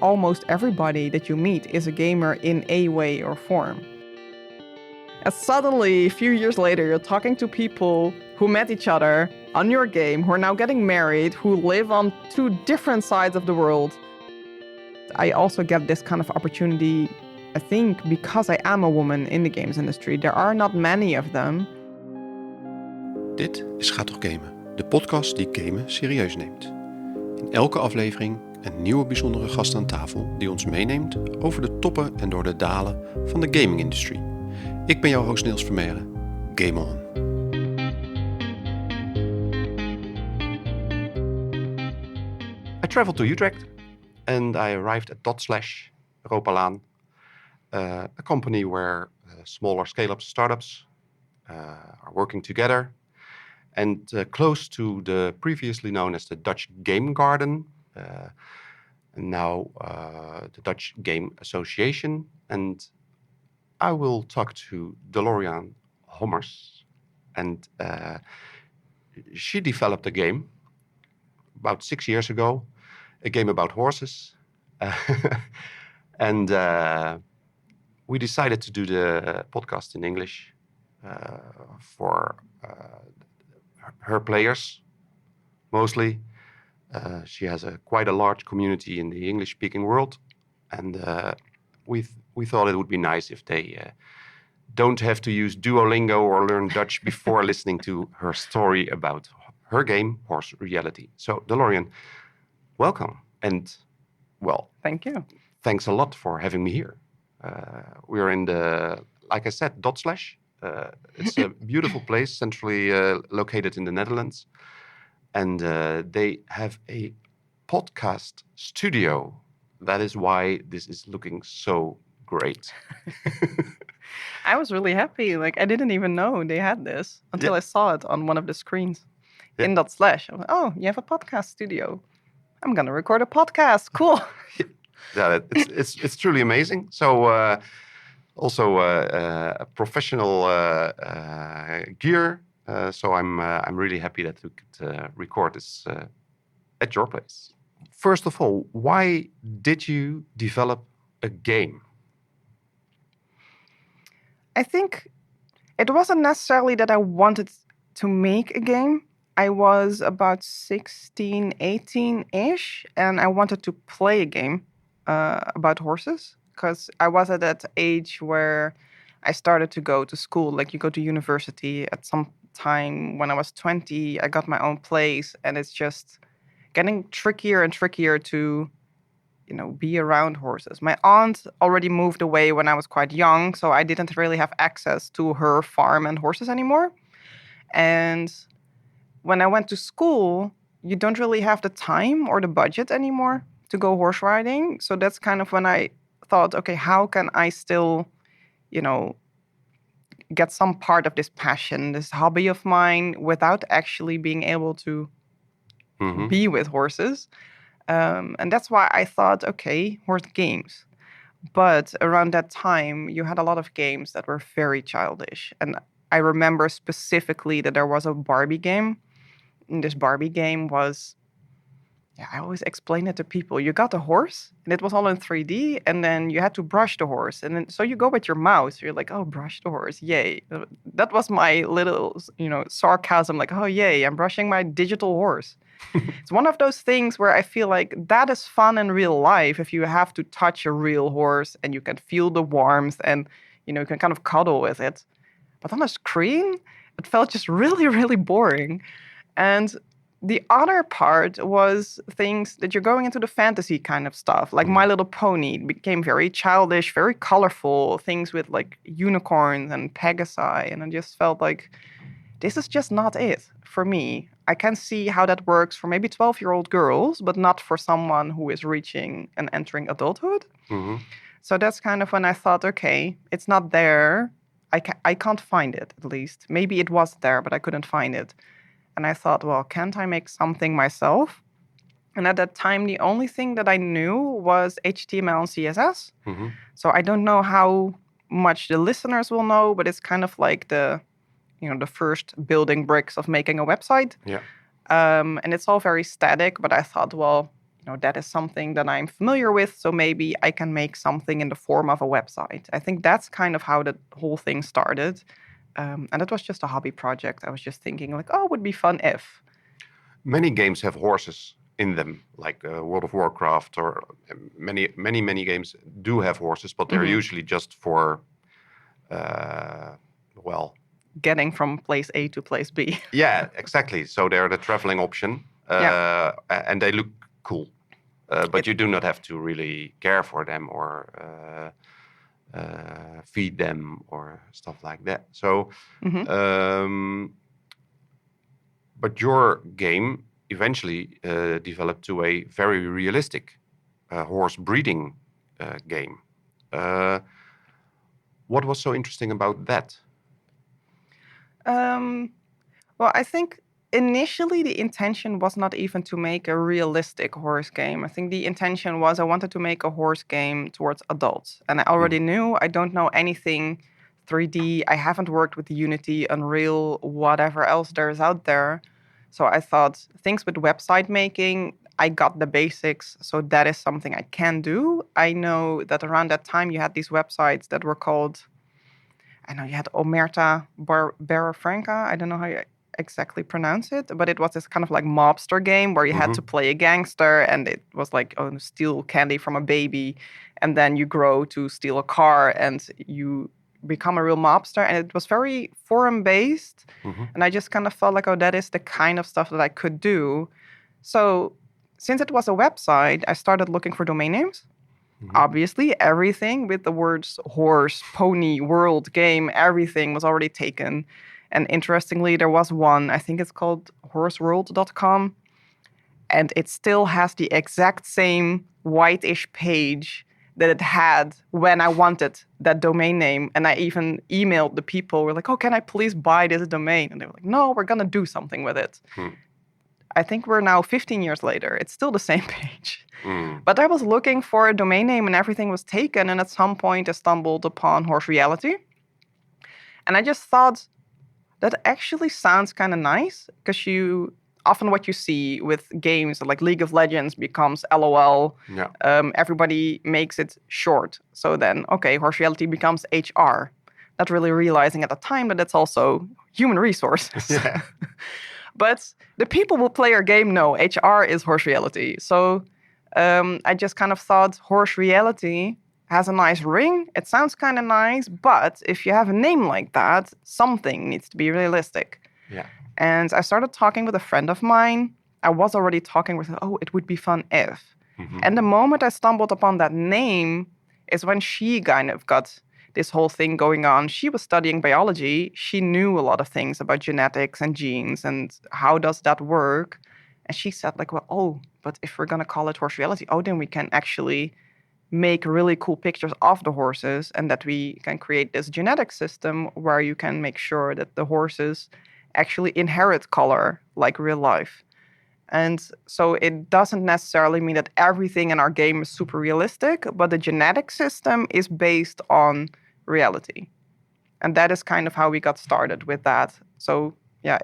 almost everybody that you meet is a gamer in a way or form. And suddenly, a few years later, you're talking to people who met each other on your game, who are now getting married, who live on two different sides of the world. I also get this kind of opportunity, I think, because I am a woman in the games industry. There are not many of them. Dit is Ga toch gamen, de podcast die gamen serieus neemt. In elke aflevering een nieuwe bijzondere gast aan tafel die ons meeneemt over de toppen en door de dalen van de gaming industry. Ik ben jouw host Niels Vermeeren. Game on! I traveled to Utrecht and I arrived at // Europalaan, a company where smaller scale-ups startups are working together. And close to the previously known as the Dutch Game Garden, and now the Dutch Game Association. And I will talk to Deloryan Hommers. And she developed a game about 6 years ago, a game about horses. And we decided to do the podcast in English for her players, mostly. She has quite a large community in the English-speaking world, and we thought it would be nice if they don't have to use Duolingo or learn Dutch before listening to her story about her game, Horse Reality. So, Deloryan, welcome, and well, Thank you. Thanks a lot for having me here. We're in the, like I said, // It's a beautiful place, centrally located in the Netherlands. And they have a podcast studio. That is why this is looking so great. I was really happy. I didn't even know they had this until I saw it on one of the screens in // I was like, oh, you have a podcast studio. I'm going to record a podcast. Cool. Yeah, it's truly amazing. So also a professional gear. So I'm really happy that we could record this at your place. First of all, why did you develop a game? I think it wasn't necessarily that I wanted to make a game. I was about 16, 18-ish, and I wanted to play a game about horses, because I was at that age where I started to go to school. Like, you go to university at some time. When I was 20, I got my own place, and it's just getting trickier and trickier to, be around horses. My aunt already moved away when I was quite young, so I didn't really have access to her farm and horses anymore. And when I went to school, you don't really have the time or the budget anymore to go horse riding. So that's kind of when I thought, okay, how can I still, get some part of this passion, this hobby of mine, without actually being able to be with horses? And that's why I thought, okay, horse games. But around that time, you had a lot of games that were very childish. And I remember specifically that there was a Barbie game. And this Barbie game was, I always explain it to people. You got a horse, and it was all in 3D, and then you had to brush the horse. And then so you go with your mouse. You're like, oh, brush the horse. Yay. That was my little, sarcasm. Like, oh, yay, I'm brushing my digital horse. It's one of those things where I feel like that is fun in real life if you have to touch a real horse and you can feel the warmth and, you can kind of cuddle with it. But on a screen, it felt just really, really boring. And the other part was things that you're going into the fantasy kind of stuff, like My Little Pony. It became very childish, very colorful, things with like unicorns and Pegasi. And I just felt like this is just not it for me. I can see how that works for maybe 12-year-old girls, but not for someone who is reaching and entering adulthood. Mm-hmm. So that's kind of when I thought, okay, it's not there. I can't find it, at least. Maybe it was there, but I couldn't find it. And I thought, well, can't I make something myself? And at that time, the only thing that I knew was HTML and CSS. Mm-hmm. So I don't know how much the listeners will know, but it's kind of like the first building bricks of making a website. Yeah. And it's all very static, but I thought, well, that is something that I'm familiar with, so maybe I can make something in the form of a website. I think that's kind of how the whole thing started. And it was just a hobby project. I was just thinking like, oh, it would be fun if. Many games have horses in them, like World of Warcraft, or many games do have horses, but they're usually just for, getting from place A to place B. Yeah, exactly. So they're the traveling option, and they look cool. But you do not have to really care for them or feed them or stuff like that. So, but your game eventually developed to a very realistic horse breeding game. What was so interesting about that? Well, I think initially the intention was not even to make a realistic horse game. I think the intention was I wanted to make a horse game towards adults. And I already knew I don't know anything 3D. I haven't worked with Unity, Unreal, whatever else there is out there. So I thought things with website making, I got the basics. So that is something I can do. I know that around that time you had these websites that were called, I know you had Omerta Barafranca. I don't know how you exactly pronounce it, but it was this kind of like mobster game where you had to play a gangster, and it was like, steal candy from a baby, and then you grow to steal a car and you become a real mobster. And it was very forum-based. And I just kind of felt like, that is the kind of stuff that I could do. So since it was a website, I started looking for domain names. Obviously, everything with the words horse, pony, world, game, everything was already taken. And interestingly, there was one, I think it's called horseworld.com. And it still has the exact same whitish page that it had when I wanted that domain name. And I even emailed the people. We're like, can I please buy this domain? And they were like, no, we're going to do something with it. I think we're now 15 years later. It's still the same page. But I was looking for a domain name and everything was taken. And at some point I stumbled upon Horse Reality. And I just thought that actually sounds kind of nice, because often what you see with games like League of Legends becomes LOL. Everybody makes it short. So then, Horse Reality becomes HR. Not really realizing at the time that it's also human resources. Yeah. But the people who play our game know HR is Horse Reality. So I just kind of thought Horse Reality has a nice ring. It sounds kind of nice, but if you have a name like that, something needs to be realistic. Yeah. And I started talking with a friend of mine. I was already talking with her, it would be fun if. And the moment I stumbled upon that name is when she kind of got this whole thing going on. She was studying biology. She knew a lot of things about genetics and genes and how does that work. And she said like, but if we're going to call it Horse Reality, then we can actually make really cool pictures of the horses, and that we can create this genetic system where you can make sure that the horses actually inherit color like real life. And so it doesn't necessarily mean that everything in our game is super realistic, but the genetic system is based on reality. And that is kind of how we got started with that. So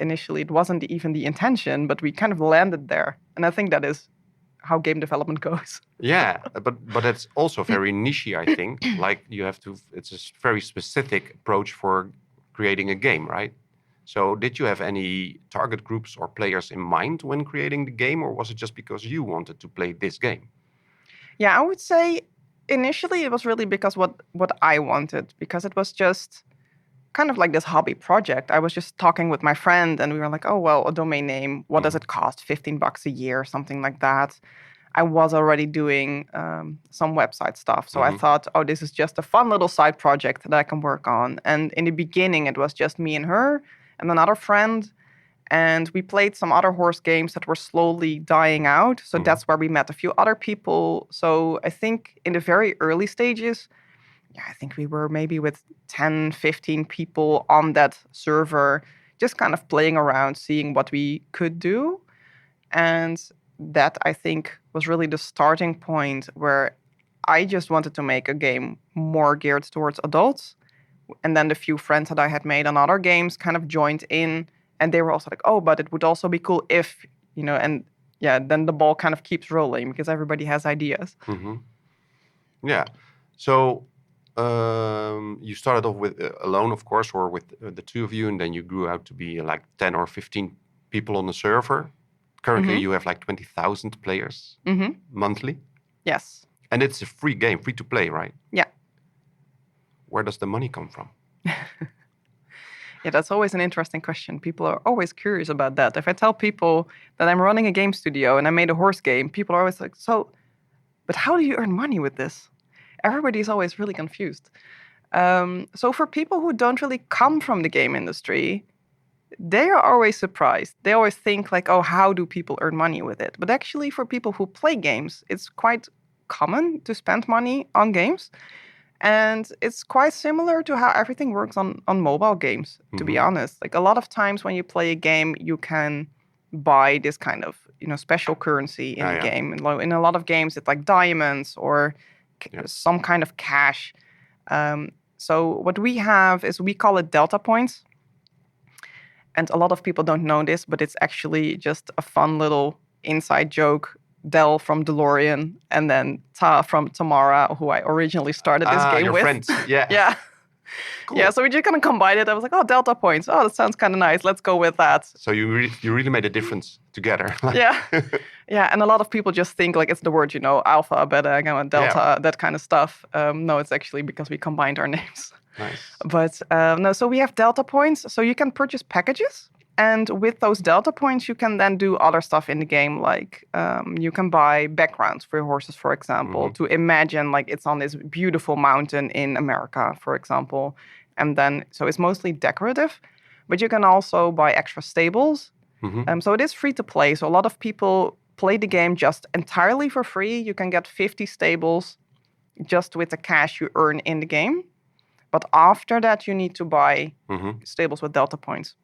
initially it wasn't even the intention, but we kind of landed there. And I think that is how game development goes. Yeah, but it's also very niche, I think. Like it's a very specific approach for creating a game, right? So did you have any target groups or players in mind when creating the game, or was it just because you wanted to play this game? Yeah, I would say initially it was really because what I wanted, because it was just kind of like this hobby project. I was just talking with my friend and we were like, a domain name, what does it cost? $15 a year, something like that. I was already doing some website stuff. So I thought, this is just a fun little side project that I can work on. And in the beginning, it was just me and her and another friend. And we played some other horse games that were slowly dying out. So that's where we met a few other people. So I think in the very early stages, I think we were maybe with 10, 15 people on that server, just kind of playing around, seeing what we could do. And that, I think, was really the starting point where I just wanted to make a game more geared towards adults. And then the few friends that I had made on other games kind of joined in. And they were also like, but it would also be cool if, and then the ball kind of keeps rolling because everybody has ideas. Yeah. So you started off with alone, of course, or with the two of you, and then you grew out to be like 10 or 15 people on the server. Currently, you have like 20,000 players monthly. Yes. And it's a free game, free to play, right? Yeah. Where does the money come from? Yeah, that's always an interesting question. People are always curious about that. If I tell people that I'm running a game studio and I made a horse game, people are always like, so, but how do you earn money with this? Everybody's always really confused. So for people who don't really come from the game industry, they are always surprised. They always think like, oh, how do people earn money with it? But actually for people who play games, it's quite common to spend money on games. And it's quite similar to how everything works on mobile games, to be honest. Like a lot of times when you play a game, you can buy this kind of, special currency in the game. And in a lot of games, it's like diamonds or some kind of cash. So what we have is we call it Delta points. And a lot of people don't know this, but it's actually just a fun little inside joke. Del from Deloryan, and then Ta from Tamara, who I originally started this game your with. Friends. Yeah. Yeah. Cool. Yeah, so we just kind of combined it. I was like, oh, Delta points. Oh, that sounds kind of nice. Let's go with that. So you really made a difference together. Yeah. Yeah, and a lot of people just think like it's the word, alpha, beta, gamma, delta, that kind of stuff. No, it's actually because we combined our names. Nice. But no, so we have Delta points. So you can purchase packages. And with those Delta points, you can then do other stuff in the game, like you can buy backgrounds for your horses, for example, to imagine like it's on this beautiful mountain in America, for example. And then, so it's mostly decorative, but you can also buy extra stables. So it is free to play. So a lot of people play the game just entirely for free. You can get 50 stables just with the cash you earn in the game. But after that, you need to buy stables with Delta points.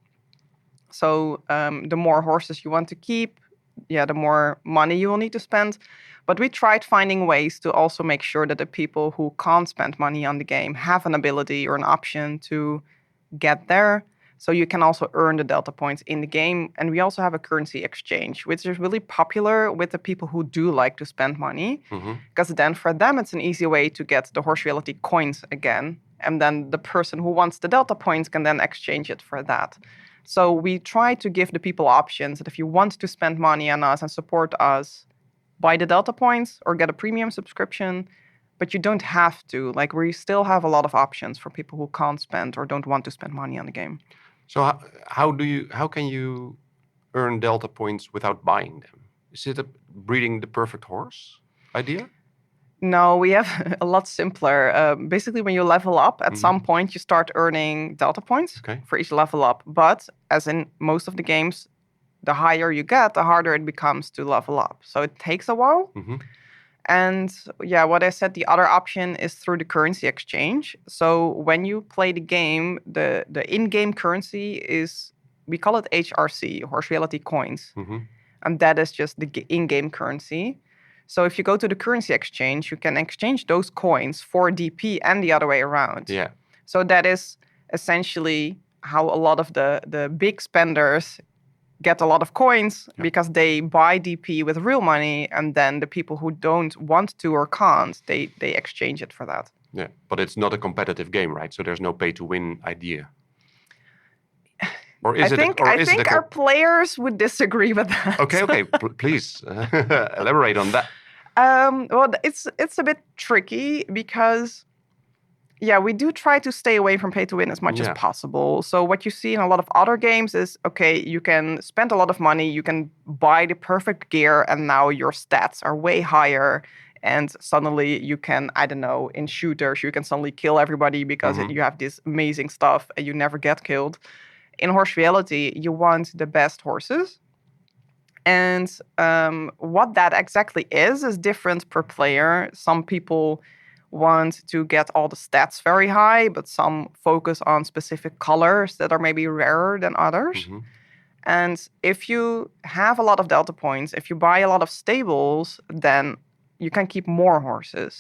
So the more horses you want to keep, the more money you will need to spend. But we tried finding ways to also make sure that the people who can't spend money on the game have an ability or an option to get there. So you can also earn the Delta points in the game. And we also have a currency exchange, which is really popular with the people who do like to spend money. Because then for them, it's an easy way to get the horse reality coins again. And then the person who wants the Delta points can then exchange it for that. So we try to give the people options that if you want to spend money on us and support us, buy the Delta points or get a premium subscription, but you don't have to. Like we still have a lot of options for people who can't spend or don't want to spend money on the game. So how can you earn Delta points without buying them? Is it breeding the perfect horse idea? No, we have a lot simpler. Basically, when you level up, at some point you start earning Delta points for each level up. But as in most of the games, the higher you get, the harder it becomes to level up. So it takes a while. And what I said, the other option is through the currency exchange. So when you play the game, the in-game currency is, we call it HRC, Horse Reality Coins. And that is just the in-game currency. So if you go to the currency exchange, you can exchange those coins for DP and the other way around. Yeah. So that is essentially how a lot of the big spenders get a lot of coins because they buy DP with real money, and then the people who don't want to or can't, they exchange it for that. Yeah, but it's not a competitive game, right? So there's no pay-to-win idea. Or is I think our players would disagree with that. Okay, please elaborate on that. Well, it's a bit tricky because, we do try to stay away from pay to win as much as possible. So what you see in a lot of other games is, you can spend a lot of money, you can buy the perfect gear, and now your stats are way higher. And suddenly you can, I don't know, in shooters, you can suddenly kill everybody because you have this amazing stuff and you never get killed. In horse reality, you want the best horses. And what that exactly is different per player. Some people want to get all the stats very high, but some focus on specific colors that are maybe rarer than others. And if you have a lot of Delta points, if you buy a lot of stables, then you can keep more horses.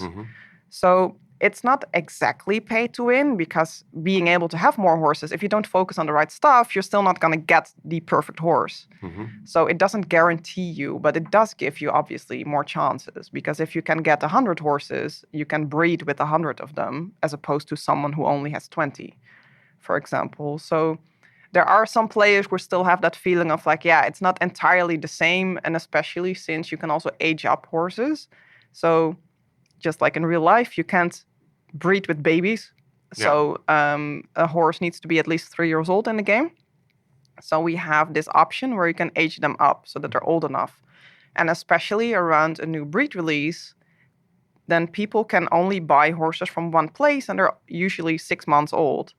So it's not exactly pay to win, because being able to have more horses, if you don't focus on the right stuff, you're still not going to get the perfect horse. So it doesn't guarantee you, but it does give you obviously more chances, because if you can get 100 horses, you can breed with 100 of them, as opposed to someone who only has 20, for example. So there are some players who still have that feeling of like, yeah, it's not entirely the same, and especially since you can also age up horses. So just like in real life, you can't breed with babies. So a horse needs to be at least 3 years old in the game. So we have this option where you can age them up so that they're old enough. And especially around a new breed release, then people can only buy horses from one place, and they're usually 6 months old.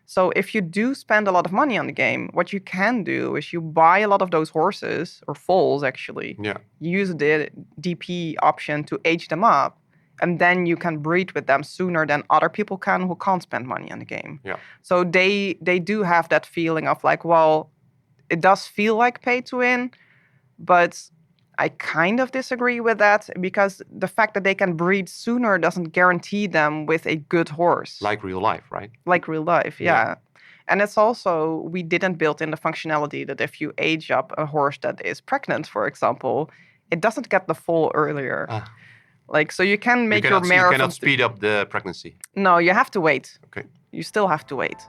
So if you do spend a lot of money on the game, what you can do is you buy a lot of those horses, or foals actually. Use the DP option to age them up, and then you can breed with them sooner than other people can who can't spend money on the game. So they do have that feeling of like, well, it does feel like pay to win, but I kind of disagree with that, because the fact that they can breed sooner doesn't guarantee them with a good horse. Like real life, right? Like real life, yeah. And it's also, we didn't build in the functionality that if you age up a horse that is pregnant, for example, it doesn't get the foal earlier. Like, so you can make your mare... You cannot speed up the pregnancy. No, you have to wait. Okay. You still have to wait.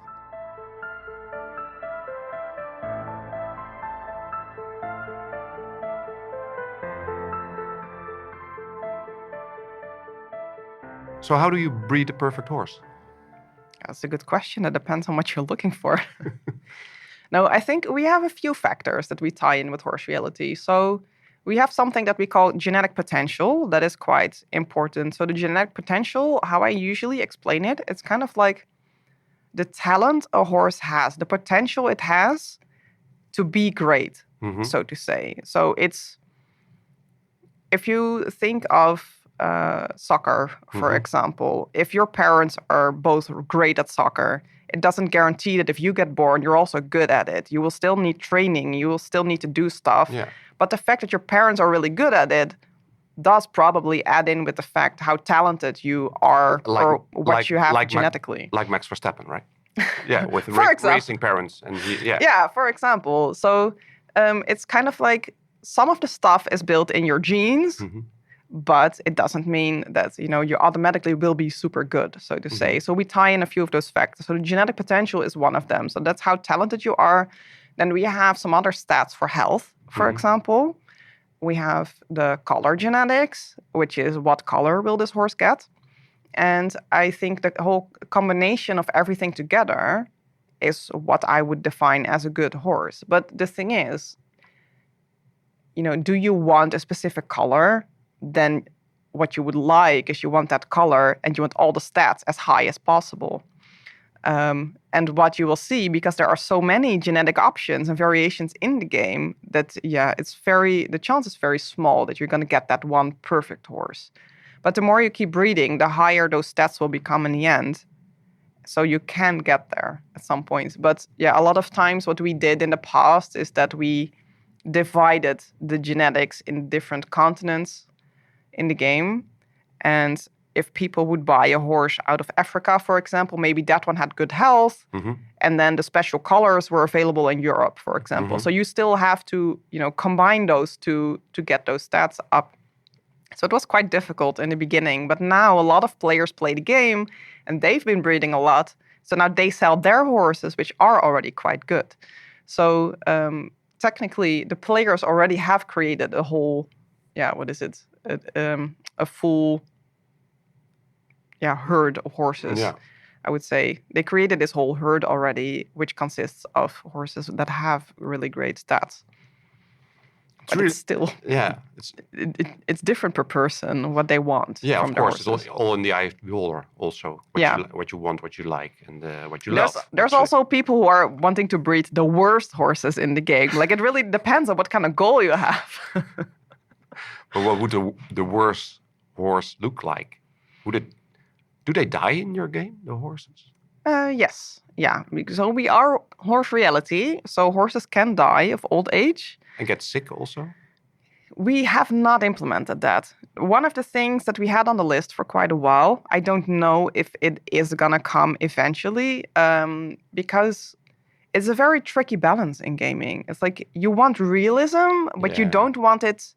So how do you breed the perfect horse? That's a good question. It depends on what you're looking for. No, I think we have a few factors that we tie in with horse reality. So we have something that we call genetic potential that is quite important. So the genetic potential, how I usually explain it, it's kind of like the talent a horse has, the potential it has to be great, so to say. So it's, if you think of soccer, for example, if your parents are both great at soccer, it doesn't guarantee that if you get born, you're also good at it. You will still need training. You will still need to do stuff. But the fact that your parents are really good at it does probably add in with the fact how talented you are, or what you have genetically. Like Max Verstappen, right? Yeah, with racing parents. And for example. So it's kind of like some of the stuff is built in your genes, but it doesn't mean that, you automatically will be super good, so to say. So we tie in a few of those factors. So the genetic potential is one of them. So that's how talented you are. Then we have some other stats for health, for example. We have the color genetics, which is what color will this horse get. And I think the whole combination of everything together is what I would define as a good horse. But the thing is, do you want a specific color? Then what you would like is you want that color and you want all the stats as high as possible. And what you will see, because there are so many genetic options and variations in the game, that the chance is very small that you're going to get that one perfect horse. But the more you keep breeding, the higher those stats will become in the end. So you can get there at some point. But a lot of times what we did in the past is that we divided the genetics in different continents in the game. And if people would buy a horse out of Africa, for example, maybe that one had good health, and then the special colors were available in Europe, for example. So you still have to, combine those to get those stats up. So it was quite difficult in the beginning, but now a lot of players play the game and they've been breeding a lot. So now they sell their horses, which are already quite good. So technically, the players already have created a whole, a full herd of horses. I would say they created this whole herd already, which consists of horses that have really great stats. But it's still, it's different per person what they want. Yeah, from of course, horses. it's all in the eye of the beholder. Also, what you want, what you like, and what you love. There's also people who are wanting to breed the worst horses in the game. Like, it really depends on what kind of goal you have. But what would the worst horse look like? Do they die in your game, the horses? Yes. Yeah. So we are horse reality. So horses can die of old age. And get sick also? we have not implemented that. One of the things that we had on the list for quite a while, I don't know if it is going to come eventually, because it's a very tricky balance in gaming. It's like you want realism, but you don't want it,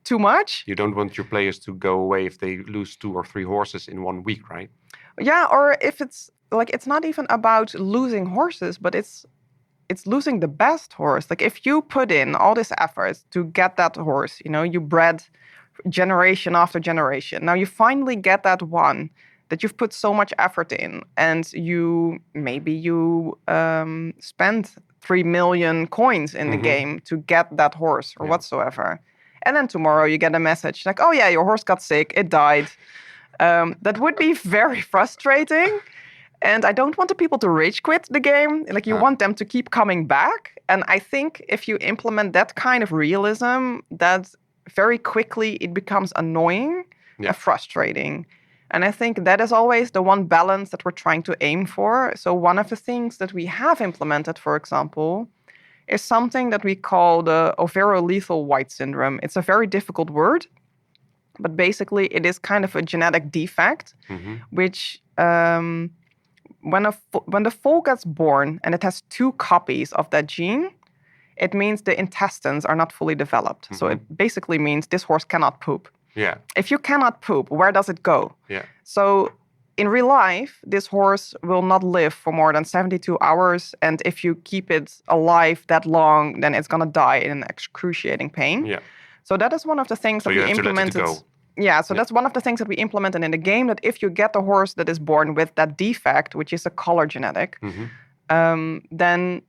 too much. You don't want your players to go away if they lose 2 or 3 horses in 1 week, right? Yeah, or if it's like, it's not even about losing horses, but it's losing the best horse. Like if you put in all this effort to get that horse, you bred generation after generation. Now you finally get that one that you've put so much effort in, and you spend 3 million coins in the game to get that horse or whatsoever. And then tomorrow you get a message like, oh yeah, your horse got sick, it died. That would be very frustrating. And I don't want the people to rage quit the game. Like you want them to keep coming back. And I think if you implement that kind of realism, that very quickly it becomes annoying and frustrating. And I think that is always the one balance that we're trying to aim for. So one of the things that we have implemented, for example, is something that we call the overo-lethal white syndrome. It's a very difficult word, but basically it is kind of a genetic defect, which when the foal gets born and it has 2 copies of that gene, it means the intestines are not fully developed. So it basically means this horse cannot poop. Yeah. If you cannot poop, where does it go? Yeah. So in real life, this horse will not live for more than 72 hours. And if you keep it alive that long, then it's going to die in excruciating pain. Yeah. So that is one of the things that we implemented. That's one of the things that we implemented in the game, that if you get the horse that is born with that defect, which is a color genetic, then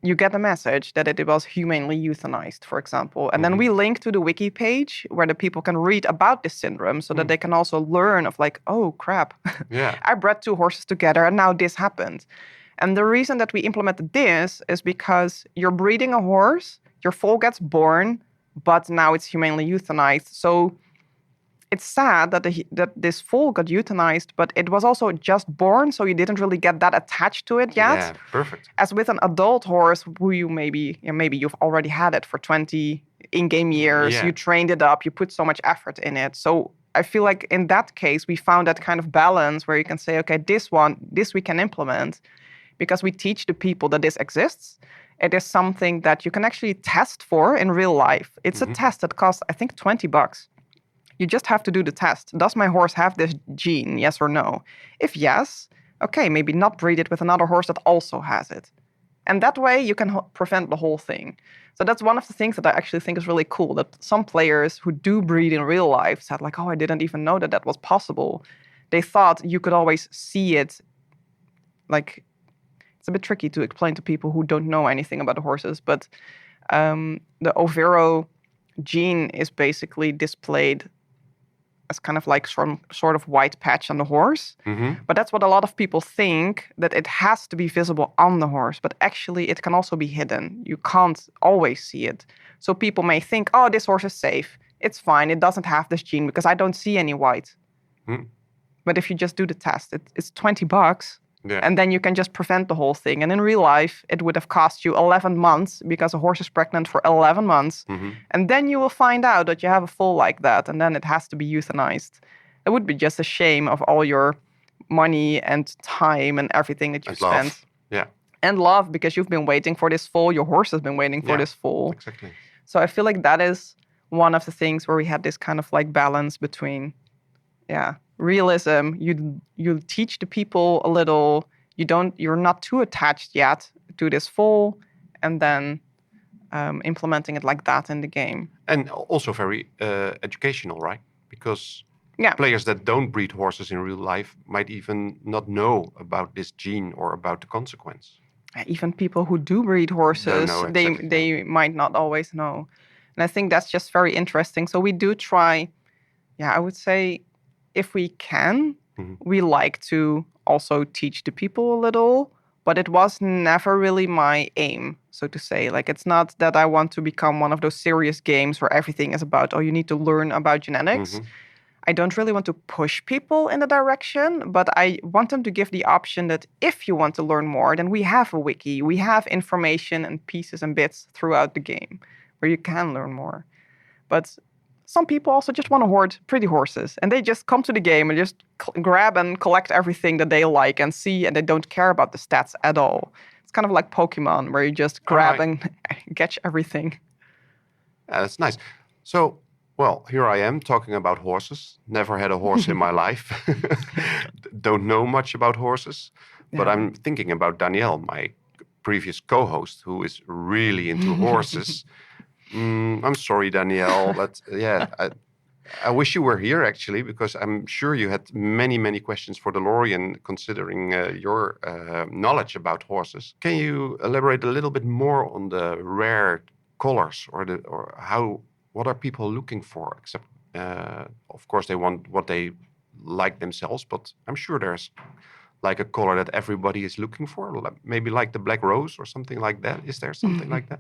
you get a message that it was humanely euthanized, for example. And then we link to the wiki page where the people can read about this syndrome so that they can also learn of like, oh, crap. I bred 2 horses together and now this happened. And the reason that we implemented this is because you're breeding a horse, your foal gets born, but now it's humanely euthanized. So it's sad that this foal got euthanized, but it was also just born, so you didn't really get that attached to it yet. Yeah, perfect. As with an adult horse, who you maybe you've already had it for 20 in-game years, you trained it up, you put so much effort in it. So I feel like in that case, we found that kind of balance where you can say, okay, this we can implement because we teach the people that this exists. It is something that you can actually test for in real life. It's a test that costs, I think, $20. You just have to do the test. Does my horse have this gene, yes or no? If yes, okay, maybe not breed it with another horse that also has it. And that way you can prevent the whole thing. So that's one of the things that I actually think is really cool, that some players who do breed in real life said like, oh, I didn't even know that was possible. They thought you could always see it. Like, it's a bit tricky to explain to people who don't know anything about the horses, but the overo gene is basically displayed as kind of like some sort of white patch on the horse. But that's what a lot of people think, that it has to be visible on the horse. But actually, it can also be hidden. You can't always see it. So people may think, oh, this horse is safe. It's fine. It doesn't have this gene because I don't see any white. But if you just do the test, it's $20. And then you can just prevent the whole thing. And in real life, it would have cost you 11 months because a horse is pregnant for 11 months. And then you will find out that you have a foal like that. And then it has to be euthanized. It would be just a shame of all your money and time and everything that you spent. And love, because you've been waiting for this foal. Your horse has been waiting for this foal. Exactly. So I feel like that is one of the things where we had this kind of like balance between, realism. You teach the people a little. You're not too attached yet to this foal, and then implementing it like that in the game. And also very educational, right? Because players that don't breed horses in real life might even not know about this gene or about the consequence. Even people who do breed horses, they might not always know. And I think that's just very interesting. So we do try, I would say, if we can, we like to also teach the people a little, but it was never really my aim, so to say. Like, it's not that I want to become one of those serious games where everything is about, oh, you need to learn about genetics. I don't really want to push people in the direction, but I want them to give the option that if you want to learn more, then we have a wiki. We have information and pieces and bits throughout the game where you can learn more. But some people also just want to hoard pretty horses, and they just come to the game and just grab and collect everything that they like and see, and they don't care about the stats at all. It's kind of like Pokemon, where you just grab and catch everything. That's nice. So, well, here I am talking about horses. Never had a horse in my life. Don't know much about horses. But I'm thinking about Danielle, my previous co-host, who is really into horses. I'm sorry, Danielle, but I wish you were here, actually, because I'm sure you had many, many questions for Deloryan, considering your knowledge about horses. Can you elaborate a little bit more on the rare colors, what are people looking for? Except, of course, they want what they like themselves, but I'm sure there's like a color that everybody is looking for, maybe like the black rose or something like that. Is there something like that?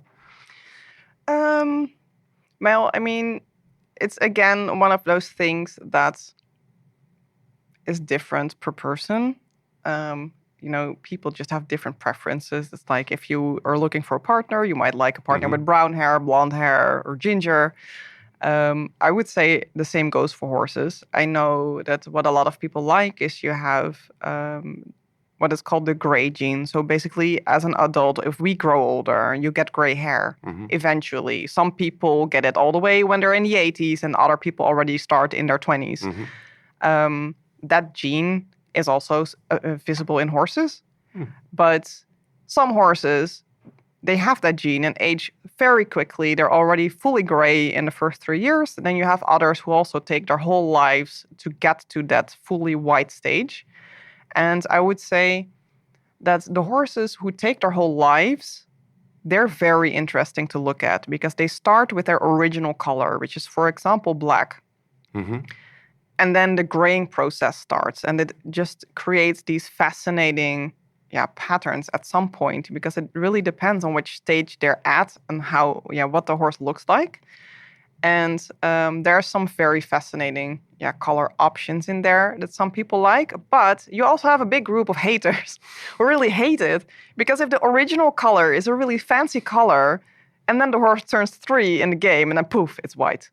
Well, I mean, it's again one of those things that is different per person. People just have different preferences. It's like if you are looking for a partner, you might like a partner with brown hair, blonde hair, or ginger. I would say the same goes for horses. I know that what a lot of people like is you have what is called the gray gene. So basically, as an adult, if we grow older, you get gray hair eventually. Some people get it all the way when they're in the 80s, and other people already start in their 20s. That gene is also visible in horses. But some horses, they have that gene and age very quickly. They're already fully gray in the first 3 years. And then you have others who also take their whole lives to get to that fully white stage. And I would say that the horses who take their whole lives, they're very interesting to look at because they start with their original color, which is, for example, black. And then the graying process starts, and it just creates these fascinating patterns at some point, because it really depends on which stage they're at and what the horse looks like. And there are some very fascinating color options in there that some people like. But you also have a big group of haters who really hate it, because if the original color is a really fancy color, and then the horse turns 3 in the game, and then poof, it's white.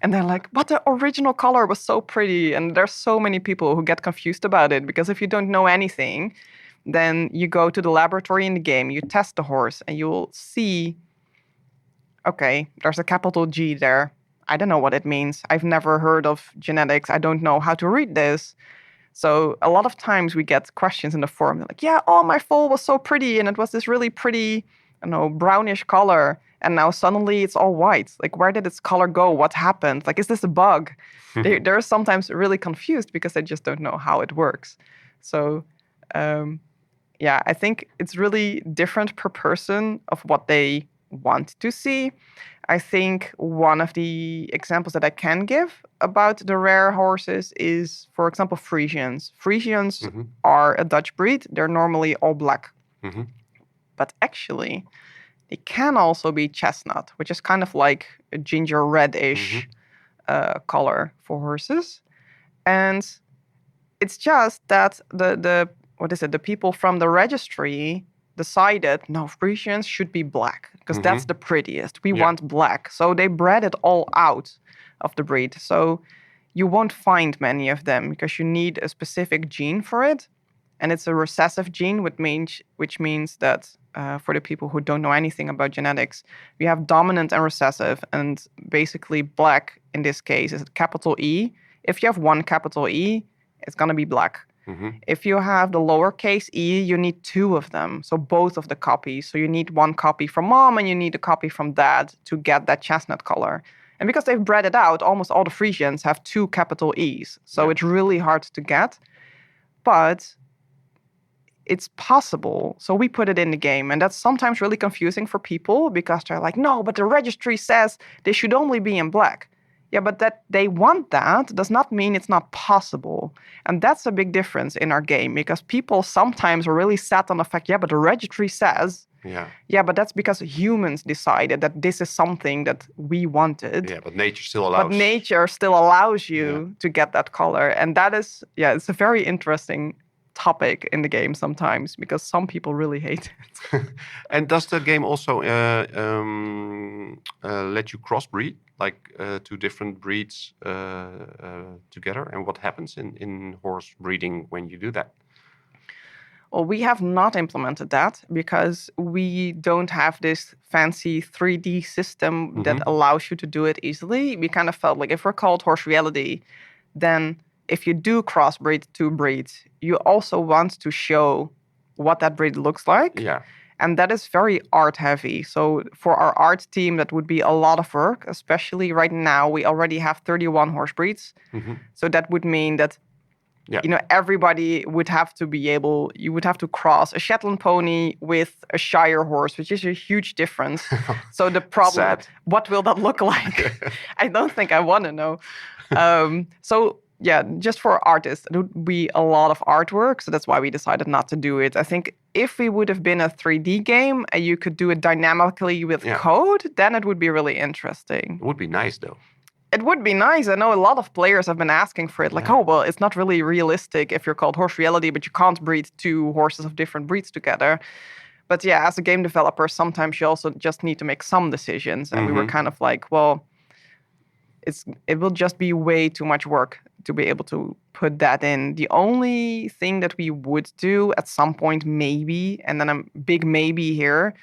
And they're like, but the original color was so pretty. And there's so many people who get confused about it, because if you don't know anything, then you go to the laboratory in the game, you test the horse, and you'll see, okay, there's a capital G there. I don't know what it means. I've never heard of genetics. I don't know how to read this. So a lot of times we get questions in the forum. They're like, my foal was so pretty, and it was this really pretty, brownish color, and now suddenly it's all white. Like, where did its color go? What happened? Like, is this a bug? They're sometimes really confused because they just don't know how it works. So, I think it's really different per person of what they want to see. I think one of the examples that I can give about the rare horses is, for example, Friesians. Friesians are a Dutch breed. They're normally all black. But actually, they can also be chestnut, which is kind of like a ginger reddish color for horses. And it's just that the people from the registry decided, no, Friesians should be black, because that's the prettiest. We want black. So they bred it all out of the breed. So you won't find many of them because you need a specific gene for it. And it's a recessive gene, which means that for the people who don't know anything about genetics, we have dominant and recessive. And basically black, in this case, is a capital E. If you have one capital E, it's going to be black. If you have the lowercase e, you need 2 of them. So both of the copies. So you need one copy from mom and you need a copy from dad to get that chestnut color. And because they've bred it out, almost all the Friesians have 2 capital E's. So it's really hard to get. But it's possible. So we put it in the game. And that's sometimes really confusing for people, because they're like, no, but the registry says they should only be in black. Yeah, but that they want that does not mean it's not possible. And that's a big difference in our game, because people sometimes are really set on the fact, but the registry says. Yeah, but that's because humans decided that this is something that we wanted. Yeah, but nature still allows. But nature still allows you to get that color. And that is, it's a very interesting topic in the game sometimes because some people really hate it. And does the game also let you crossbreed, like two different breeds together? And what happens in horse breeding when you do that? Well, we have not implemented that because we don't have this fancy 3D system that allows you to do it easily. We kind of felt like if we're called Horse Reality, then if you do crossbreed two breeds, you also want to show what that breed looks like. Yeah. And that is very art heavy. So for our art team, that would be a lot of work, especially right now. We already have 31 horse breeds. So that would mean that everybody would have to you would have to cross a Shetland pony with a Shire horse, which is a huge difference. So the problem, what will that look like? I don't think I want to know. So yeah, just for artists, it would be a lot of artwork. So that's why we decided not to do it. I think if we would have been a 3D game and you could do it dynamically with code, then it would be really interesting. It would be nice though. It would be nice. I know a lot of players have been asking for it. Like, oh, well, it's not really realistic if you're called Horse Reality, but you can't breed two horses of different breeds together. But yeah, as a game developer, sometimes you also just need to make some decisions. And we were kind of like, well, it will just be way too much work to be able to put that in. The only thing that we would do at some point, maybe, and then a big maybe here,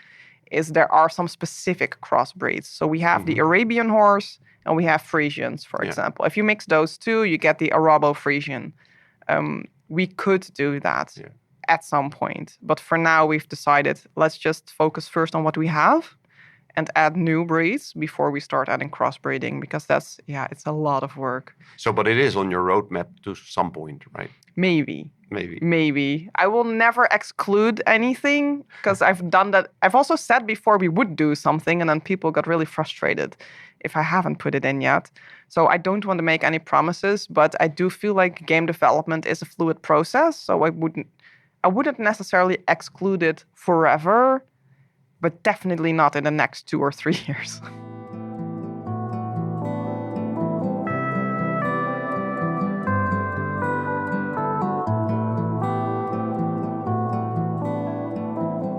is there are some specific crossbreeds. So we have the Arabian horse, and we have Frisians, for example. If you mix those two, you get the Arabo-Frisian. We could do that at some point. But for now, we've decided, let's just focus first on what we have and add new breeds before we start adding crossbreeding, because it's a lot of work. So, but it is on your roadmap to some point, right? Maybe. I will never exclude anything because I've done that. I've also said before we would do something and then people got really frustrated if I haven't put it in yet. So I don't want to make any promises, but I do feel like game development is a fluid process. So I wouldn't necessarily exclude it forever, but definitely not in the next 2 or 3 years.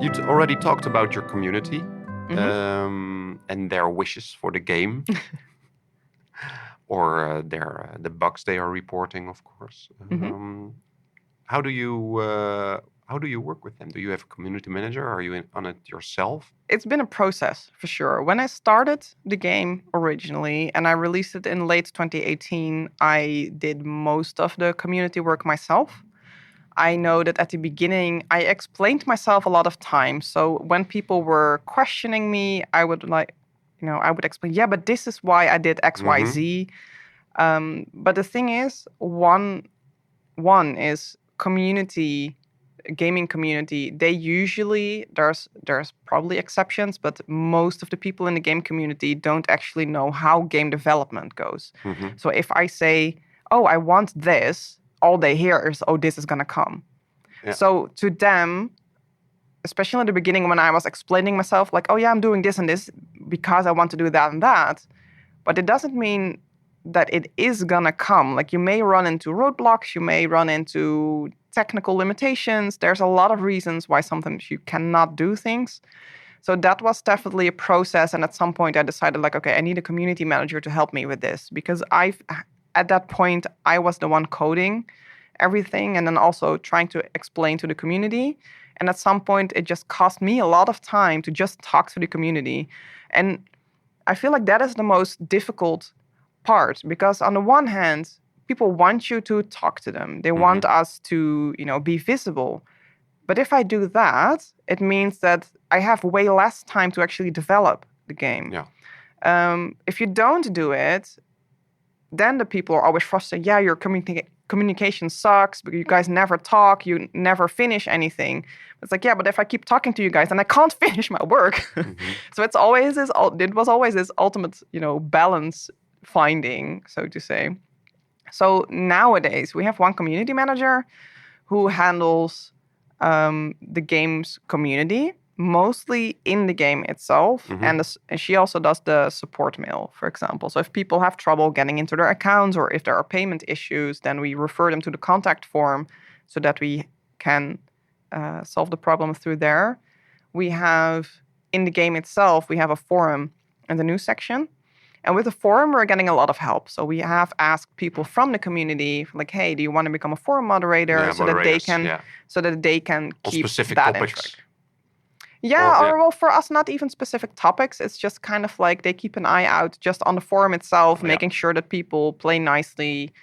You already talked about your community and their wishes for the game, or the bugs they are reporting, of course. How do you work with them? Do you have a community manager? Are you on it yourself? It's been a process, for sure. When I started the game originally and I released it in late 2018, I did most of the community work myself. I know that at the beginning, I explained myself a lot of times. So when people were questioning me, I would explain, but this is why I did X, Y, Z. But the thing is, one is gaming community, they usually, there's probably exceptions, but most of the people in the game community don't actually know how game development goes. So if I say, oh, I want this, all they hear is, oh, this is going to come. So to them, especially in the beginning when I was explaining myself, like, oh yeah, I'm doing this and this because I want to do that and that. But it doesn't mean that it is going to come. Like you may run into roadblocks, you may run into technical limitations. There's a lot of reasons why sometimes you cannot do things. So that was definitely a process. And at some point I decided like, okay, I need a community manager to help me with this because at that point, I was the one coding everything and then also trying to explain to the community. And at some point, it just cost me a lot of time to just talk to the community. And I feel like that is the most difficult part because on the one hand, people want you to talk to them. They want us to, be visible. But if I do that, it means that I have way less time to actually develop the game. If you don't do it, then the people are always frustrated. Yeah, your communication sucks, but you guys never talk. You never finish anything. It's like, yeah, but if I keep talking to you guys, then I can't finish my work. So it was always this ultimate, balance finding, so to say. So nowadays we have one community manager who handles the game's community, mostly in the game itself. And she also does the support mail, for example. So if people have trouble getting into their accounts or if there are payment issues, then we refer them to the contact form so that we can solve the problem through there. We have, in the game itself, we have a forum in the news section. And with the forum, we're getting a lot of help. So we have asked people from the community, like, hey, do you want to become a forum moderator so that they can keep specific that topics. in track? Yeah, well, for us, not even specific topics. It's just kind of like they keep an eye out just on the forum itself, making sure that people play nicely.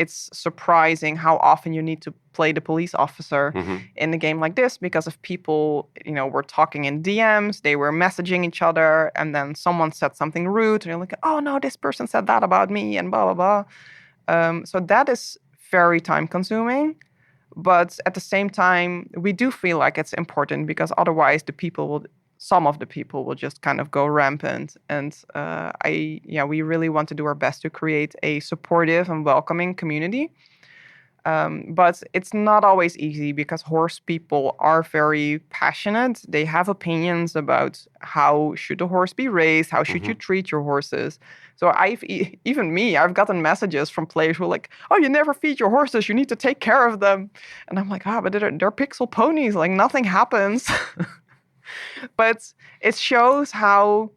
It's surprising how often you need to play the police officer in a game like this, because if people, were talking in DMs, they were messaging each other, and then someone said something rude, and you're like, oh no, this person said that about me, and blah, blah, blah. So that is very time consuming. But at the same time, we do feel like it's important, because otherwise some of the people will just kind of go rampant. And we really want to do our best to create a supportive and welcoming community. But it's not always easy, because horse people are very passionate. They have opinions about how should a horse be raised, how should you treat your horses. So I've gotten messages from players who are like, oh, you never feed your horses, you need to take care of them. And I'm like, but they're pixel ponies, like nothing happens. But it shows how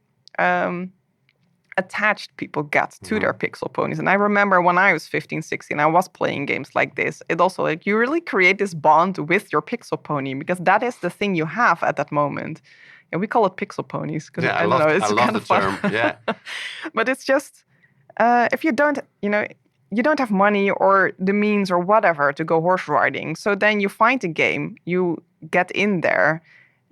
attached people get to their pixel ponies. And I remember when I was 15, 16, I was playing games like this. It also, like, you really create this bond with your pixel pony, because that is the thing you have at that moment. And we call it pixel ponies, because I don't know, it's kind of fun. Term. Yeah. But it's just, if you don't, you don't have money or the means or whatever to go horse riding, so then you find a game, you get in there,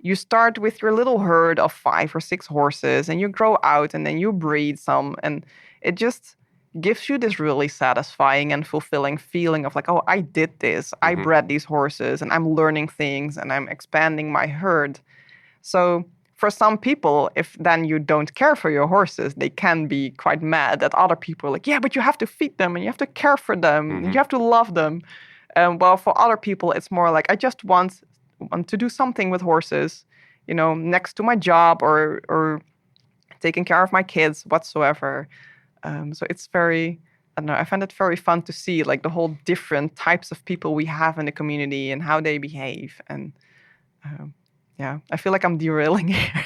you start with your little herd of 5 or 6 horses, and you grow out, and then you breed some, and it just gives you this really satisfying and fulfilling feeling of like, oh, I did this. I bred these horses, and I'm learning things, and I'm expanding my herd. So for some people, if then you don't care for your horses, they can be quite mad that other people are like, yeah, but you have to feed them, and you have to care for them, and you have to love them. Well, for other people, it's more like, I just want to do something with horses, next to my job or taking care of my kids whatsoever. So it's very, I don't know, I find it very fun to see like the whole different types of people we have in the community and how they behave. And I feel like I'm derailing here.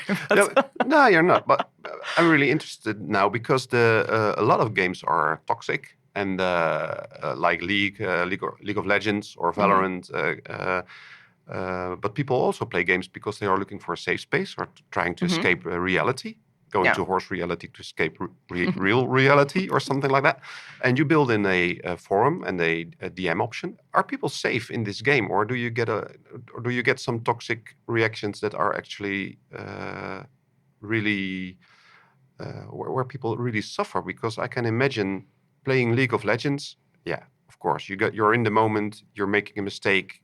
No, you're not. But I'm really interested now, because a lot of games are toxic, and like League of Legends or Valorant. But people also play games because they are looking for a safe space, or trying to escape reality, going to horse reality to escape real reality, or something like that. And you build in a forum and a DM option. Are people safe in this game, or do you get some toxic reactions that are actually really where people really suffer? Because I can imagine playing League of Legends. Yeah. Of course, you're in the moment, you're making a mistake,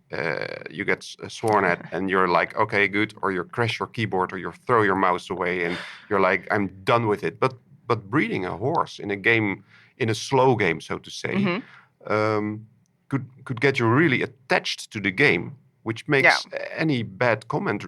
you get sworn at, and you're like, okay, good, or you crash your keyboard, or you throw your mouse away, and you're like, I'm done with it. But breeding a horse in a game, in a slow game, so to say, could get you really attached to the game, which makes any bad comment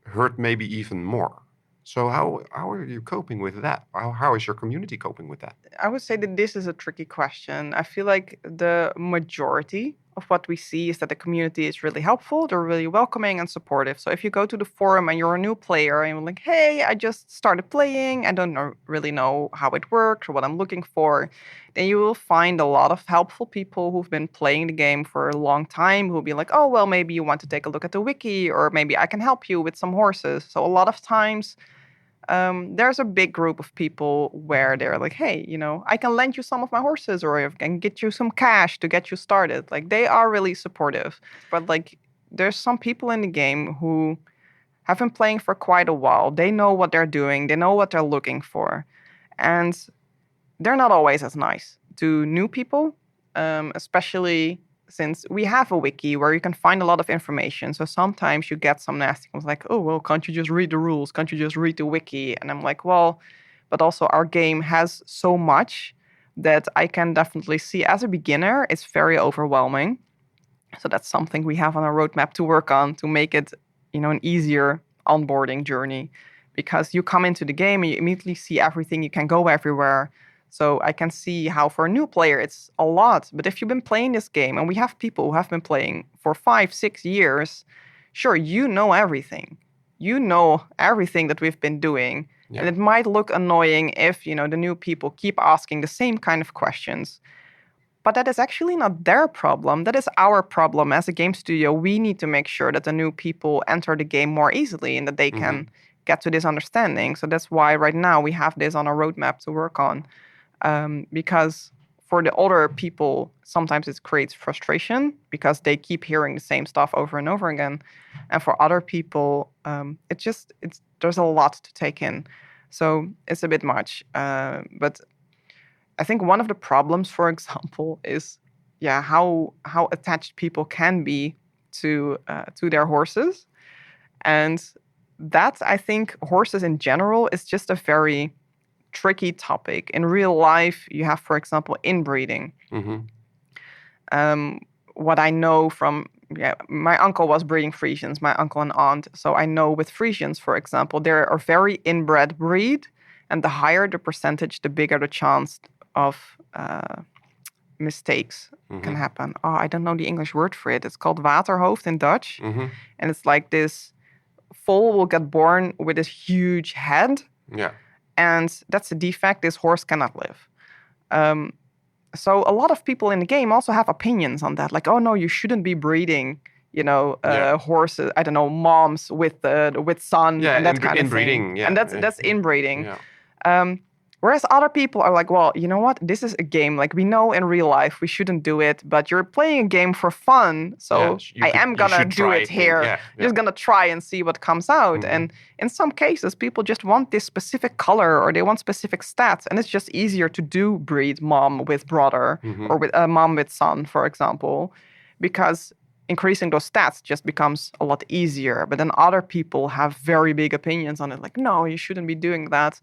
hurt maybe even more. So how are you coping with that? How is your community coping with that? I would say that this is a tricky question. I feel like the majority of what we see is that the community is really helpful. They're really welcoming and supportive. So if you go to the forum and you're a new player and you're like, hey, I just started playing, I don't really know how it works or what I'm looking for, then you will find a lot of helpful people who've been playing the game for a long time who'll be like, oh, well, maybe you want to take a look at the wiki, or maybe I can help you with some horses. So a lot of times there's a big group of people where they're like, hey, I can lend you some of my horses, or I can get you some cash to get you started. Like, they are really supportive. But like, there's some people in the game who have been playing for quite a while. They know what they're doing. They know what they're looking for. And they're not always as nice to new people, especially since we have a wiki where you can find a lot of information. So sometimes you get some nasty ones like, oh, well, can't you just read the rules? Can't you just read the wiki? And I'm like, well, but also our game has so much that I can definitely see as a beginner, it's very overwhelming. So that's something we have on our roadmap to work on to make it, an easier onboarding journey. Because you come into the game and you immediately see everything. You can go everywhere. So I can see how for a new player it's a lot. But if you've been playing this game, and we have people who have been playing for 5-6 years, sure, you know everything. You know everything that we've been doing. Yeah. And it might look annoying if, the new people keep asking the same kind of questions. But that is actually not their problem. That is our problem as a game studio. We need to make sure that the new people enter the game more easily and that they can get to this understanding. So that's why right now we have this on our roadmap to work on. Because for the older people, sometimes it creates frustration because they keep hearing the same stuff over and over again. And for other people, there's a lot to take in. So it's a bit much. But I think one of the problems, for example, is how attached people can be to their horses. And that, I think, horses in general is just a very tricky topic. In real life, you have, for example, inbreeding. What I know from, my uncle was breeding Friesians, my uncle and aunt. So I know with Friesians, for example, they're a very inbred breed. And the higher the percentage, the bigger the chance of mistakes can happen. Oh, I don't know the English word for it. It's called waterhoofd in Dutch. And it's like this foal will get born with this huge head. Yeah. And that's a defect. This horse cannot live. So a lot of people in the game also have opinions on that. Like, oh no, you shouldn't be breeding, horses, I don't know, moms with son and that kind of thing. Yeah. And that's inbreeding. Yeah. Whereas other people are like, well, you know what? This is a game. Like, we know in real life we shouldn't do it, but you're playing a game for fun. So I am going to do it here. Just going to try and see what comes out. And in some cases, people just want this specific color or they want specific stats. And it's just easier to do breed mom with brother or with mom with son, for example, because increasing those stats just becomes a lot easier. But then other people have very big opinions on it. Like, no, you shouldn't be doing that.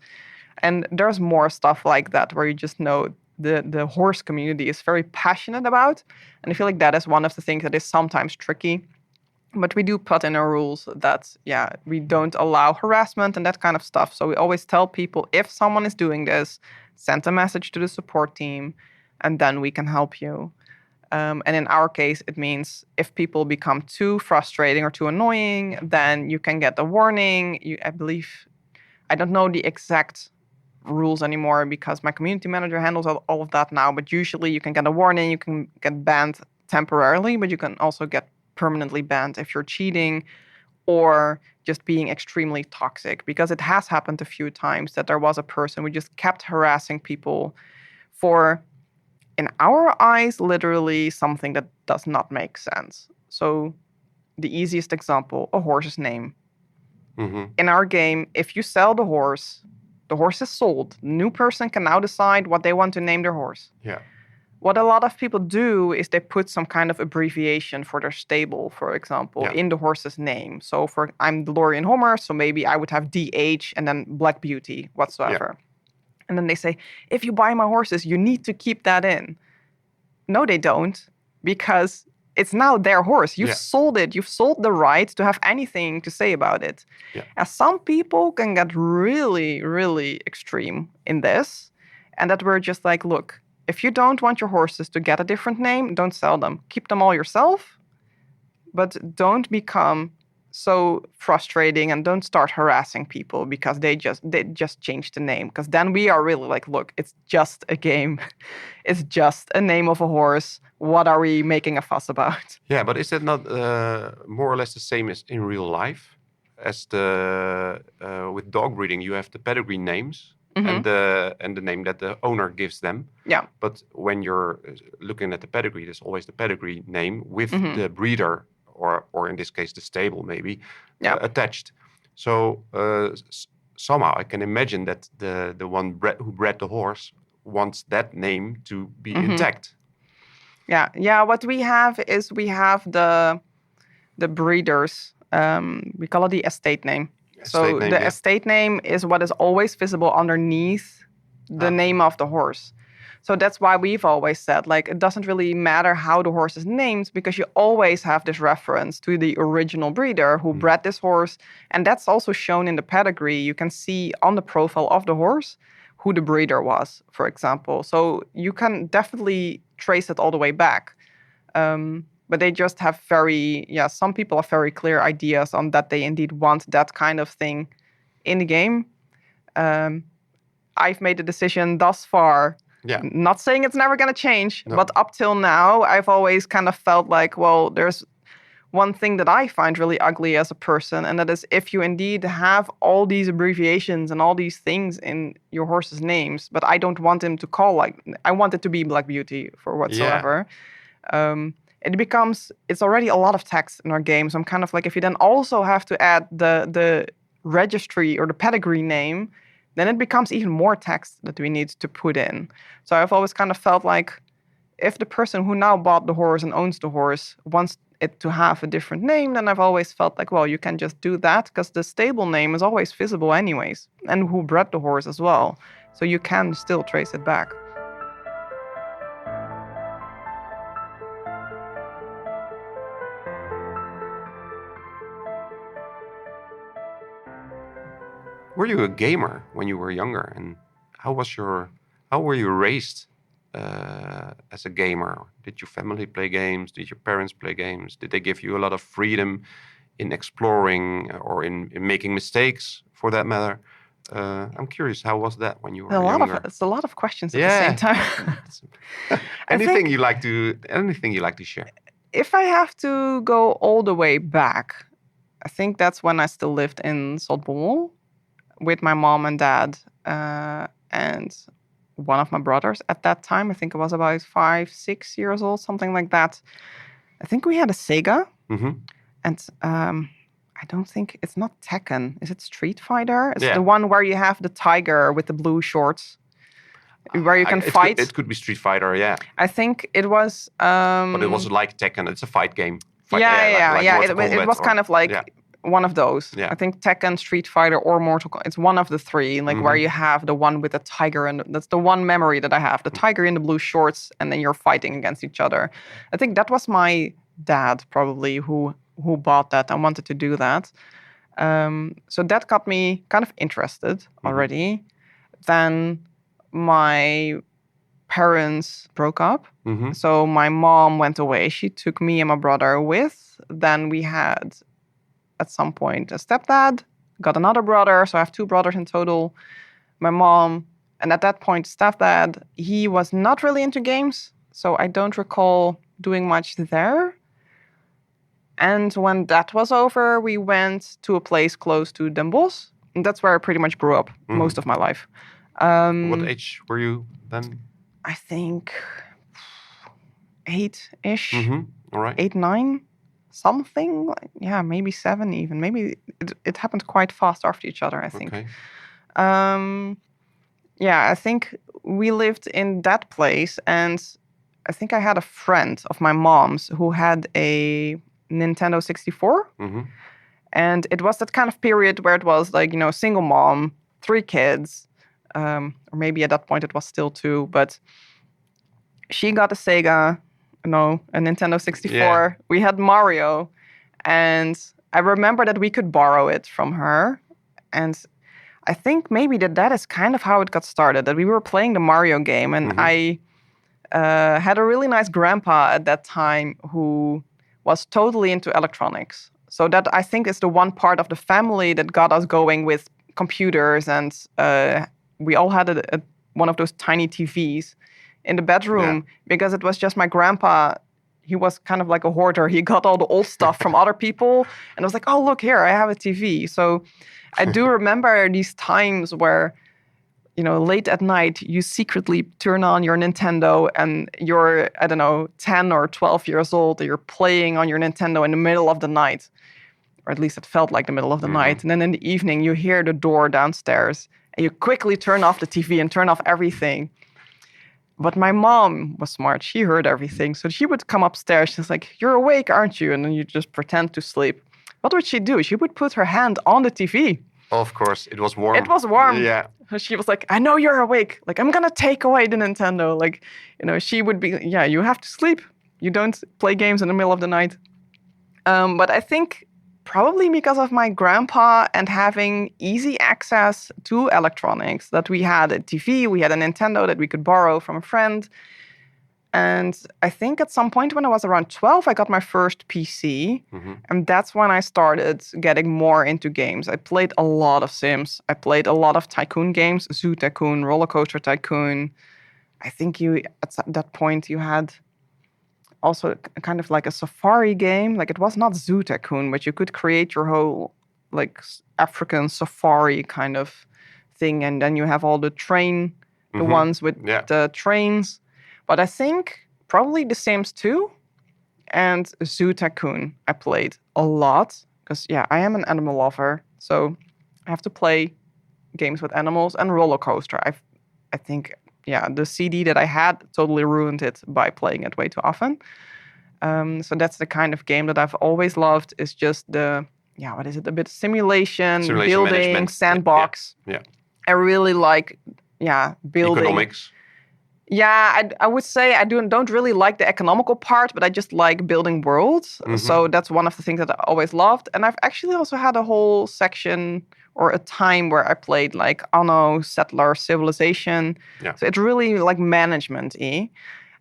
And there's more stuff like that where you just know the horse community is very passionate about. And I feel like that is one of the things that is sometimes tricky. But we do put in our rules that, we don't allow harassment and that kind of stuff. So we always tell people, if someone is doing this, send a message to the support team, and then we can help you. And in our case, it means if people become too frustrating or too annoying, then you can get a warning. I don't know the exact rules anymore because my community manager handles all of that now, but usually you can get a warning, you can get banned temporarily, but you can also get permanently banned if you're cheating or just being extremely toxic, because it has happened a few times that there was a person who just kept harassing people for, in our eyes, literally something that does not make sense. So the easiest example, a horse's name. In our game, if you sell the horse is sold. The new person can now decide what they want to name their horse. Yeah. What a lot of people do is they put some kind of abbreviation for their stable, for example, in the horse's name. So I'm Deloryan Hommers, so maybe I would have DH and then Black Beauty whatsoever. Yeah. And then they say, if you buy my horses, you need to keep that in. No, they don't, because it's now their horse. You've sold it. You've sold the right to have anything to say about it. Yeah. And some people can get really, really extreme in this. And that we're just like, look, if you don't want your horses to get a different name, don't sell them. Keep them all yourself. But don't become so frustrating and don't start harassing people because they just changed the name. Because then we are really like, look, it's just a game. It's just a name of a horse. What are we making a fuss about? Yeah, but is that not more or less the same as in real life? As with dog breeding, you have the pedigree names and the name that the owner gives them. Yeah. But when you're looking at the pedigree, there's always the pedigree name with the breeder, or in this case, the stable maybe, attached. So somehow I can imagine that the one who bred the horse wants that name to be intact. Yeah. What we have is the breeders. We call it the estate name. Estate name is what is always visible underneath the name of the horse. So that's why we've always said, like, it doesn't really matter how the horse is named because you always have this reference to the original breeder who bred this horse. And that's also shown in the pedigree. You can see on the profile of the horse who the breeder was, for example. So you can definitely trace it all the way back. But they just have some people have very clear ideas on that they indeed want that kind of thing in the game. I've made a decision thus far. Yeah. Not saying it's never going to change, No. but up till now, I've always kind of felt like, well, there's one thing that I find really ugly as a person, and that is if you indeed have all these abbreviations and all these things in your horse's names, but I don't want him to call I want it to be Black Beauty for whatsoever. Yeah. It's already a lot of text in our games. I'm kind of like, if you then also have to add the registry or the pedigree name, then it becomes even more text that we need to put in. So I've always kind of felt like if the person who now bought the horse and owns the horse wants it to have a different name, then I've always felt like, well, you can just do that because the stable name is always visible anyways, and who bred the horse as well. So you can still trace it back. Were you a gamer when you were younger, and how were you raised as a gamer? Did your family play games? Did your parents play games? Did they give you a lot of freedom in exploring or in making mistakes, for that matter? I'm curious, how was that when you were younger? It's a lot of questions at the same time. Anything you like to share? If I have to go all the way back, I think that's when I still lived in Zotbommel with my mom and dad and one of my brothers at that time. I think I was about 5-6 years old, something like that. I think we had a Sega. Mm-hmm. And I don't think, it's not Tekken. Is it Street Fighter? It's the one where you have the tiger with the blue shorts. Where you can fight. It could be Street Fighter, yeah. I think it was... but it was like Tekken. It's a fight game. It was kind of like... Yeah. One of those. Yeah. I think Tekken, Street Fighter, or Mortal Kombat. It's one of the three, where you have the one with the tiger, and that's the one memory that I have. The tiger in the blue shorts, and then you're fighting against each other. I think that was my dad, probably, who bought that and wanted to do that. So that got me kind of interested already. Then my parents broke up. Mm-hmm. So my mom went away. She took me and my brother with. Then we had... at some point, a stepdad, got another brother, so I have 2 brothers in total. My mom, and at that point, stepdad, he was not really into games, so I don't recall doing much there. And when that was over, we went to a place close to Den Bosch, and that's where I pretty much grew up most of my life. What age were you then? I think 8-ish. Mm-hmm. All right. 8, 9. Something, maybe 7 even. Maybe it happened quite fast after each other, I think. Okay. I think we lived in that place, and I think I had a friend of my mom's who had a Nintendo 64. Mm-hmm. And it was that kind of period where it was like, single mom, 3 kids, or maybe at that point it was still 2, but she got a Sega. No, a Nintendo 64. Yeah. We had Mario, and I remember that we could borrow it from her. And I think maybe that is kind of how it got started, that we were playing the Mario game, and I had a really nice grandpa at that time who was totally into electronics. So that, I think, is the one part of the family that got us going with computers, and we all had one of those tiny TVs in the bedroom, because it was just my grandpa. He was kind of like a hoarder. He got all the old stuff from other people, and I was like, oh, look here, I have a TV. So I do remember these times where, late at night, you secretly turn on your Nintendo, and you're, 10 or 12 years old, and you're playing on your Nintendo in the middle of the night, or at least it felt like the middle of the night. And then in the evening, you hear the door downstairs, and you quickly turn off the TV and turn off everything. But my mom was smart. She heard everything. So she would come upstairs. She's like, you're awake, aren't you? And then you just pretend to sleep. What would she do? She would put her hand on the TV. Of course, it was warm. It was warm. Yeah. She was like, I know you're awake. Like, I'm going to take away the Nintendo. Like, she would be, you have to sleep. You don't play games in the middle of the night. But I think probably because of my grandpa and having easy access to electronics, that we had a TV, we had a Nintendo that we could borrow from a friend. And I think at some point when I was around 12, I got my first PC. And that's when I started getting more into games. I played a lot of Sims. I played a lot of tycoon games, Zoo Tycoon, Roller Coaster Tycoon. I think at that point you had also kind of like a safari game. Like, it was not Zoo Tycoon, but you could create your whole like African safari kind of thing. And then you have all the the ones with the trains. But I think probably The Sims 2 and Zoo Tycoon I played a lot. Because, I am an animal lover. So I have to play games with animals. And Roller Coaster. I think, the CD that I had totally ruined it by playing it way too often. So that's the kind of game that I've always loved. Is just the, what is it? A bit of simulation building, management. Sandbox. Yeah. I really like, building. Economics. Yeah, I would say I don't really like the economical part, but I just like building worlds. So that's one of the things that I always loved. And I've actually also had a whole section or a time where I played like Anno, Settler, Civilization. Yeah. So it's really like management-y.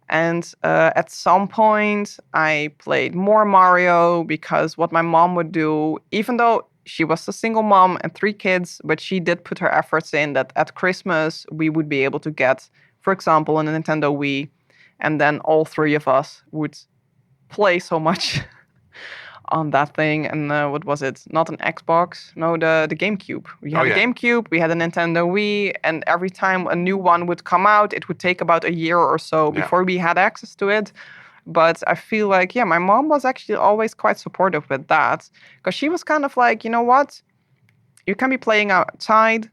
And at some point, I played more Mario because what my mom would do, even though she was a single mom and 3 kids, but she did put her efforts in that at Christmas, we would be able to get, for example, a Nintendo Wii, and then all 3 of us would play so much on that thing. And what was it? Not an Xbox. No, the GameCube. We had a GameCube, we had a Nintendo Wii, and every time a new one would come out, it would take about a year or so before we had access to it. But I feel like, my mom was actually always quite supportive with that. Because she was kind of like, you know what? You can be playing outside,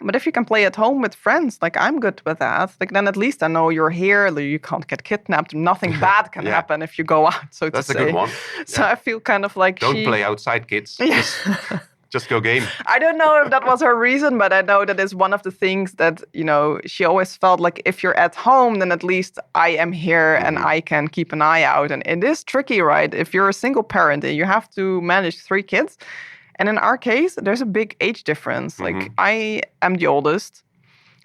but if you can play at home with friends, like, I'm good with that. Like, then at least I know you're here. You can't get kidnapped. Nothing bad can happen if you go out, so That's to say. That's a good one. So I feel kind of like Don't play outside, kids. Just go game. I don't know if that was her reason, but I know that is one of the things that, she always felt like if you're at home, then at least I am here and I can keep an eye out. And it is tricky, right? If you're a single parent and you have to manage 3 kids, and in our case, there's a big age difference. Like, I am the oldest.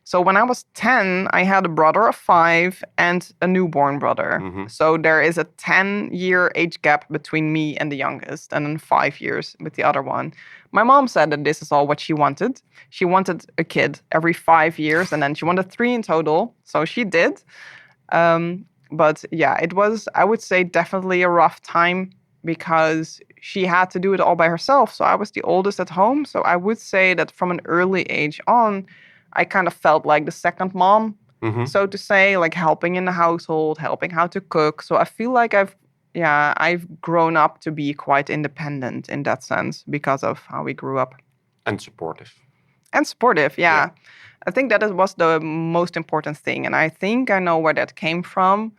So when I was 10, I had a brother of 5 and a newborn brother. So there is a 10-year age gap between me and the youngest, and then 5 years with the other one. My mom said that this is all what she wanted. She wanted a kid every 5 years, and then she wanted 3 in total. So she did. But it was, I would say, definitely a rough time because she had to do it all by herself. So I was the oldest at home. So I would say that from an early age on, I kind of felt like the second mom, so to say, like helping in the household, helping how to cook. So I feel like I've grown up to be quite independent in that sense because of how we grew up. And supportive. Yeah. I think that was the most important thing. And I think I know where that came from.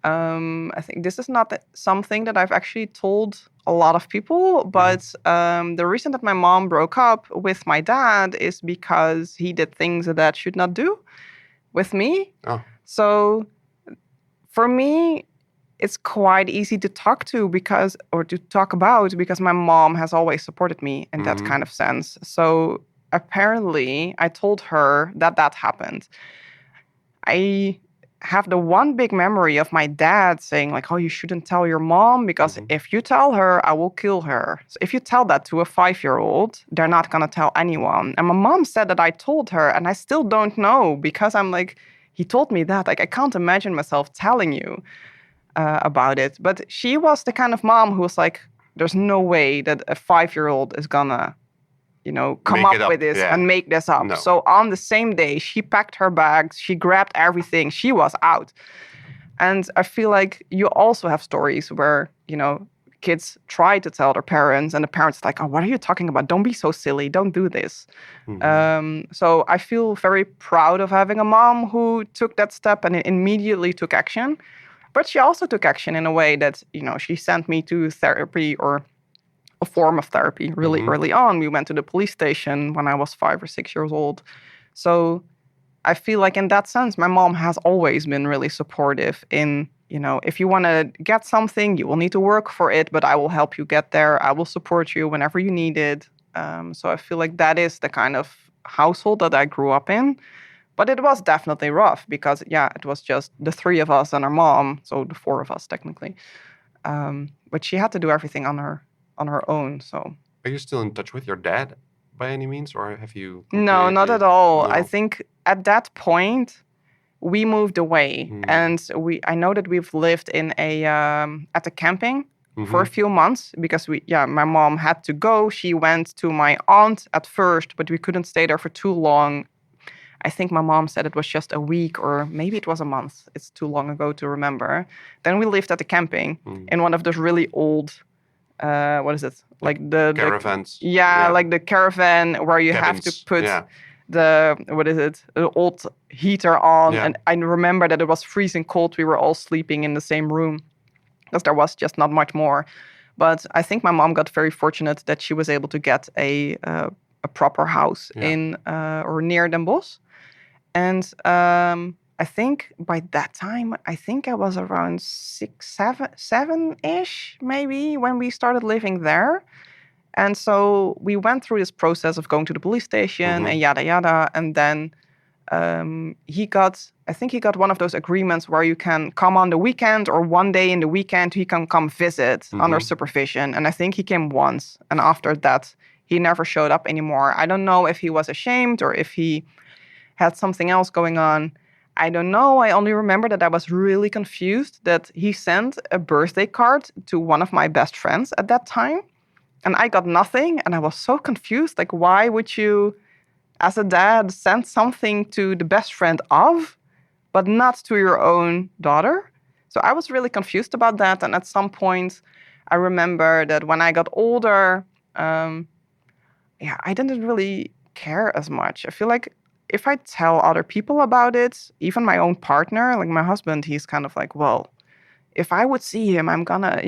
I think this is not something that I've actually told a lot of people, but the reason that my mom broke up with my dad is because he did things that dad should not do with me. Oh. So for me, it's quite easy to talk about because my mom has always supported me in that kind of sense. So apparently I told her that happened. I have the one big memory of my dad saying like, oh, you shouldn't tell your mom because if you tell her, I will kill her. So if you tell that to a 5-year-old, they're not going to tell anyone. And my mom said that I told her, and I still don't know because I'm like, he told me that. Like, I can't imagine myself telling you about it. But she was the kind of mom who was like, there's no way that a 5-year-old is gonna come up with this and make this up. No. So on the same day, she packed her bags, she grabbed everything, she was out. And I feel like you also have stories where, kids try to tell their parents and the parents are like, oh, what are you talking about? Don't be so silly. Don't do this. So I feel very proud of having a mom who took that step and immediately took action. But she also took action in a way that, she sent me to therapy or a form of therapy really early on. We went to the police station when I was 5 or 6 years old. So I feel like in that sense, my mom has always been really supportive in if you want to get something, you will need to work for it, but I will help you get there. I will support you whenever you need it. So I feel like that is the kind of household that I grew up in. But it was definitely rough because, it was just the three of us and our mom, so the four of us technically. But she had to do everything on her own. So, are you still in touch with your dad by any means, or have you? No, not at all. No. I think at that point we moved away, and I know that we've lived in at a camping for a few months because my mom had to go. She went to my aunt at first, but we couldn't stay there for too long. I think my mom said it was just a week or maybe it was a month. It's too long ago to remember. Then we lived at the camping in one of those really old, what is it? Like the caravans. Like the caravan where you cabins. Have to put the old heater on. Yeah. And I remember that it was freezing cold. We were all sleeping in the same room because there was just not much more. But I think my mom got very fortunate that she was able to get a proper house in or near Den Bosch. And I think by that time, I was around 7-ish maybe when we started living there. And so we went through this process of going to the police station and yada yada. And then he got one of those agreements where you can come on the weekend or one day in the weekend, he can come visit under supervision. And I think he came once. And after that, he never showed up anymore. I don't know if he was ashamed or if he had something else going on. I don't know. I only remember that I was really confused that he sent a birthday card to one of my best friends at that time. And I got nothing. And I was so confused. Like, why would you, as a dad, send something to the best friend of, but not to your own daughter? So I was really confused about that. And at some point, I remember that when I got older, I didn't really care as much. I feel like if I tell other people about it, even my own partner, like my husband, he's kind of like, well, if I would see him, I'm gonna,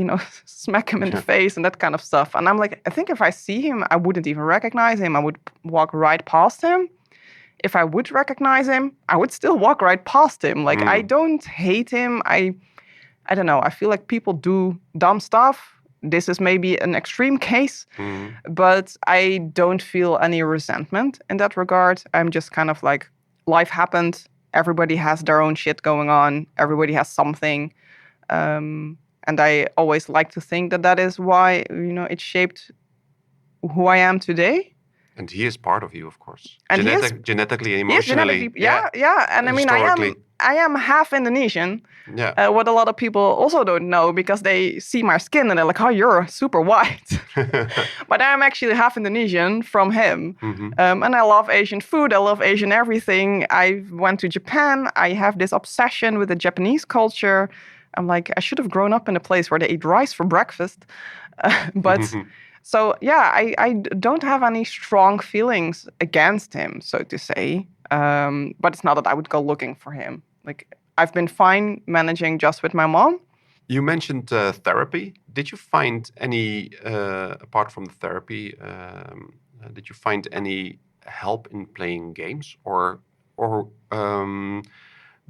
smack him in the face and that kind of stuff. And I'm like, I think if I see him, I wouldn't even recognize him. I would walk right past him. If I would recognize him, I would still walk right past him. Like, I don't hate him. I don't know. I feel like people do dumb stuff. This is maybe an extreme case, but I don't feel any resentment in that regard. I'm just kind of like, life happened. Everybody has their own shit going on. Everybody has something. And I always like to think that is why, it shaped who I am today. And he is part of you, of course. And genetically, emotionally. Yeah. And I mean, I am half Indonesian. Yeah. What a lot of people also don't know because they see my skin and they're like, oh, you're super white. But I'm actually half Indonesian from him. And I love Asian food. I love Asian everything. I went to Japan. I have this obsession with the Japanese culture. I'm like, I should have grown up in a place where they eat rice for breakfast. So, I don't have any strong feelings against him, so to say. But it's not that I would go looking for him. Like, I've been fine managing just with my mom. You mentioned therapy. Did you find any, apart from the therapy, did you find any help in playing games or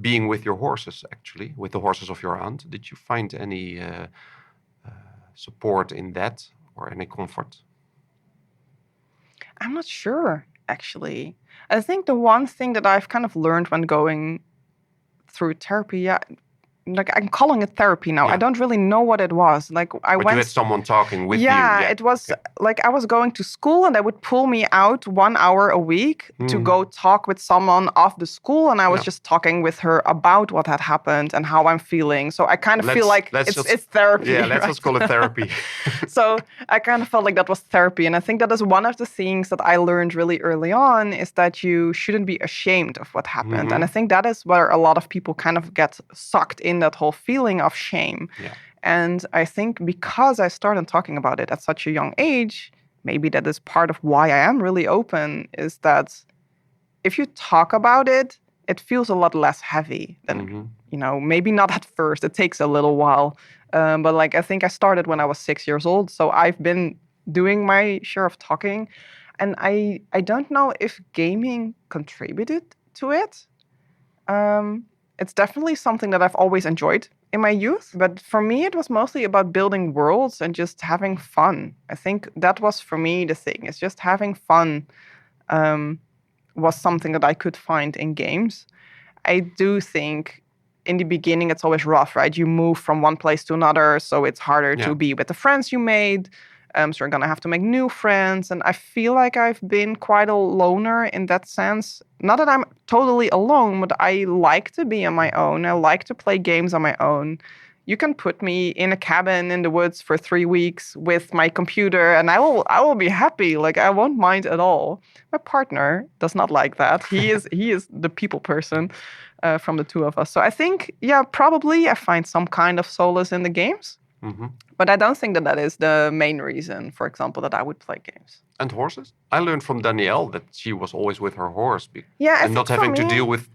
being with your horses, actually, with the horses of your aunt? Did you find any support in that or any comfort? I'm not sure, actually. I think the one thing that I've kind of learned when going through therapy, like I'm calling it therapy now. I don't really know what it was. Like you had someone talking with you. Yeah, it was like I was going to school and they would pull me out 1 hour a week to go talk with someone of the school. And I was just talking with her about what had happened and how I'm feeling. So I kind of feel like it's therapy. Yeah, let's just call it therapy. So I kind of felt like that was therapy. And I think that is one of the things that I learned really early on is that you shouldn't be ashamed of what happened. And I think that is where a lot of people kind of get sucked in that whole feeling of shame. Yeah. And I think because I started talking about it at such a young age, maybe that is part of why I am really open, is that if you talk about it, it feels a lot less heavy than, maybe not at first. It takes a little while. But like, I think I started when I was 6 years old. So I've been doing my share of talking. And I don't know if gaming contributed to it. It's definitely something that I've always enjoyed. in my youth, but for me, it was mostly about building worlds and just having fun. I think that was for me the thing. It's just having fun was something that I could find in games. I do think in the beginning, it's always rough, right? You move from one place to another, so it's harder to be with the friends you made. So you're going to have to make new friends. And I feel like I've been quite a loner in that sense. Not that I'm totally alone, but I like to be on my own. I like to play games on my own. You can put me in a cabin in the woods for 3 weeks with my computer, and I will be happy. Like, I won't mind at all. My partner does not like that. He is the people person from the two of us. So I think, probably I find some kind of solace in the games. Mm-hmm. But I don't think that is the main reason, for example, that I would play games. And horses? I learned from Danielle that she was always with her horse and not having to deal with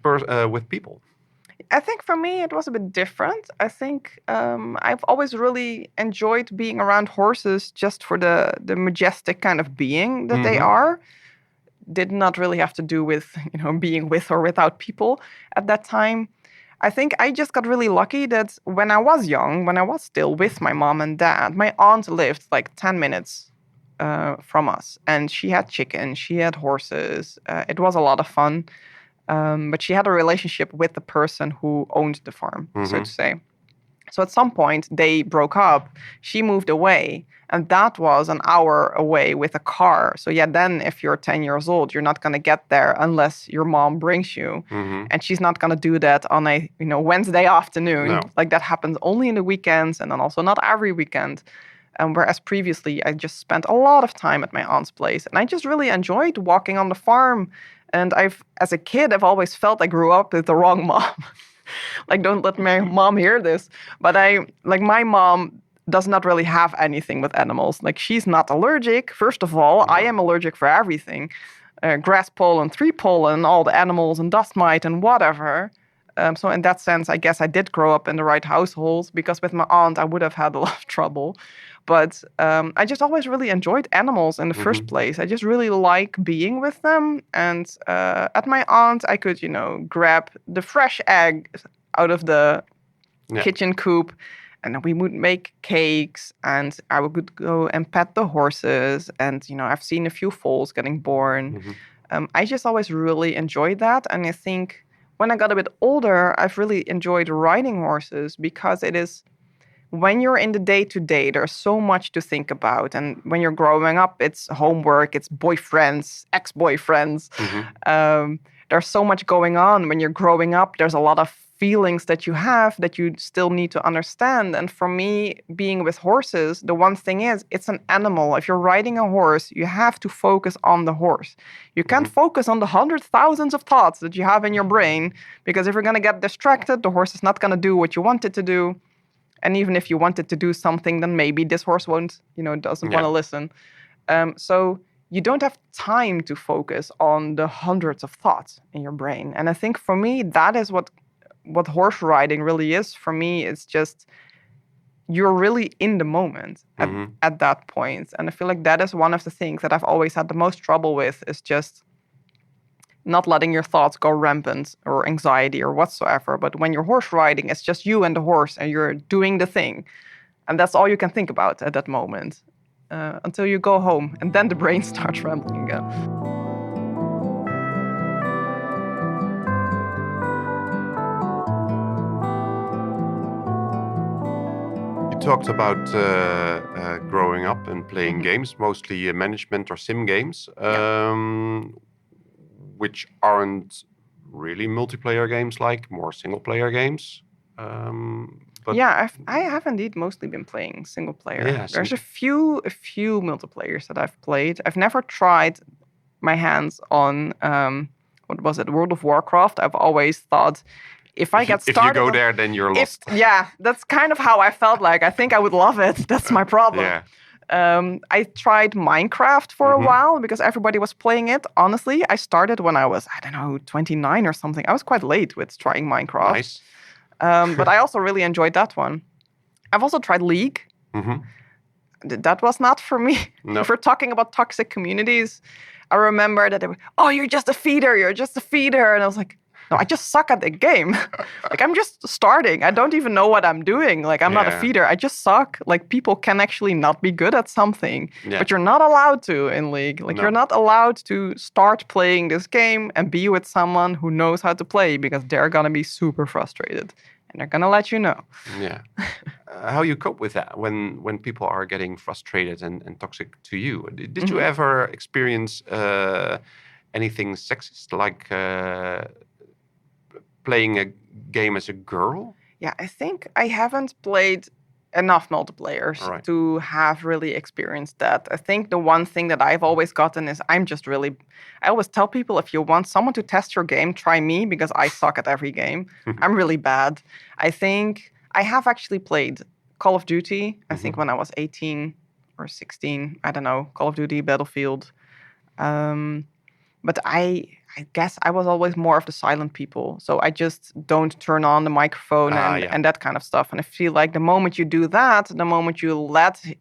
people. I think for me, it was a bit different. I think I've always really enjoyed being around horses just for the majestic kind of being that they are. Did not really have to do with, being with or without people at that time. I think I just got really lucky that when I was young, when I was still with my mom and dad, my aunt lived like 10 minutes from us. And she had chickens, she had horses. It was a lot of fun. But she had a relationship with the person who owned the farm, so to say. So at some point, they broke up. She moved away. And that was an hour away with a car. So then if you're 10 years old, you're not going to get there unless your mom brings you. And she's not going to do that on a Wednesday afternoon. No. Like, that happens only in the weekends, and then also not every weekend. Whereas previously, I just spent a lot of time at my aunt's place. And I just really enjoyed walking on the farm. And as a kid, I've always felt I grew up with the wrong mom. Like, don't let my mom hear this. But my mom does not really have anything with animals. Like, she's not allergic. First of all, I am allergic for everything. Grass pollen, tree pollen, all the animals and dust mite and whatever. So in that sense, I guess I did grow up in the right household, because with my aunt, I would have had a lot of trouble. But I just always really enjoyed animals in the first place. I just really like being with them. And at my aunt, I could, grab the fresh egg out of the kitchen coop. And then we would make cakes, and I would go and pet the horses. And, I've seen a few foals getting born. I just always really enjoyed that. And I think when I got a bit older, I've really enjoyed riding horses, because it is, when you're in the day-to-day, there's so much to think about. And when you're growing up, it's homework, it's boyfriends, ex-boyfriends. There's so much going on. When you're growing up, there's a lot of feelings that you have that you still need to understand. And for me, being with horses, the one thing is, it's an animal. If you're riding a horse, you have to focus on the horse. You can't focus on the 100,000s of thoughts that you have in your brain, because if you're going to get distracted, the horse is not going to do what you want it to do. And even if you want it to do something, then maybe this horse won't, doesn't want to listen. So you don't have time to focus on the hundreds of thoughts in your brain. And I think for me, that is what horse riding really is. For me, it's just, you're really in the moment at that point. And I feel like that is one of the things that I've always had the most trouble with, is just not letting your thoughts go rampant, or anxiety or whatsoever. But when you're horse riding, it's just you and the horse, and you're doing the thing. And that's all you can think about at that moment until you go home. And then the brain starts rambling again. Talked about growing up and playing games, mostly management or sim games, which aren't really multiplayer games, like more single-player games. But I have indeed mostly been playing single player. Yeah, there's a few multiplayers that I've played. I've never tried my hands on World of Warcraft. I've always thought, if you go there, then you're lost. That's kind of how I felt like. I think I would love it. That's my problem. I tried Minecraft for a while, because everybody was playing it. Honestly, I started when I was, 29 or something. I was quite late with trying Minecraft. Nice. But I also really enjoyed that one. I've also tried League. That was not for me. No. If we're talking about toxic communities, I remember that they were, you're just a feeder. And I was like, No, I just suck at the game. Like, I'm just starting. I don't even know what I'm doing. Like, I'm not a feeder. I just suck. Like, people can actually not be good at something, but you're not allowed to in League. Like, you're not allowed to start playing this game and be with someone who knows how to play, because they're going to be super frustrated and they're going to let you know. Yeah. How you cope with that when people are getting frustrated and toxic to you? Did you ever experience anything sexist, like playing a game as a girl? Yeah, I think I haven't played enough multiplayers to have really experienced that. I think the one thing that I've always gotten is I always tell people, if you want someone to test your game, try me, because I suck at every game. I'm really bad. I think I have actually played Call of Duty, I think when I was 18 or 16, I don't know, Call of Duty, Battlefield. But I guess I was always more of the silent people. So I just don't turn on the microphone and that kind of stuff. And I feel like the moment you do that, the moment you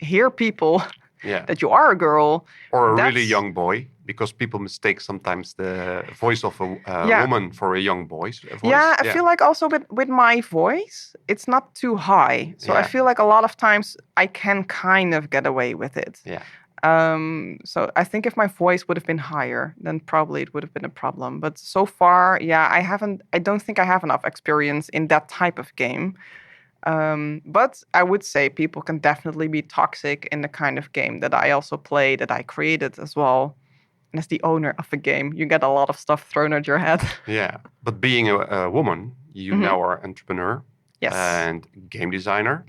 hear people that you are a girl. Or a really young boy, because people mistake sometimes the voice of a woman for a young boy's voice. Yeah, I feel like also with my voice, it's not too high. So I feel like a lot of times I can kind of get away with it. Yeah. So I think if my voice would have been higher, then probably it would have been a problem. But so far, I don't think I have enough experience in that type of game. But I would say people can definitely be toxic in the kind of game that I also play, that I created as well. And as the owner of a game, you get a lot of stuff thrown at your head. Yeah, but being a woman, you now are an entrepreneur and game designer.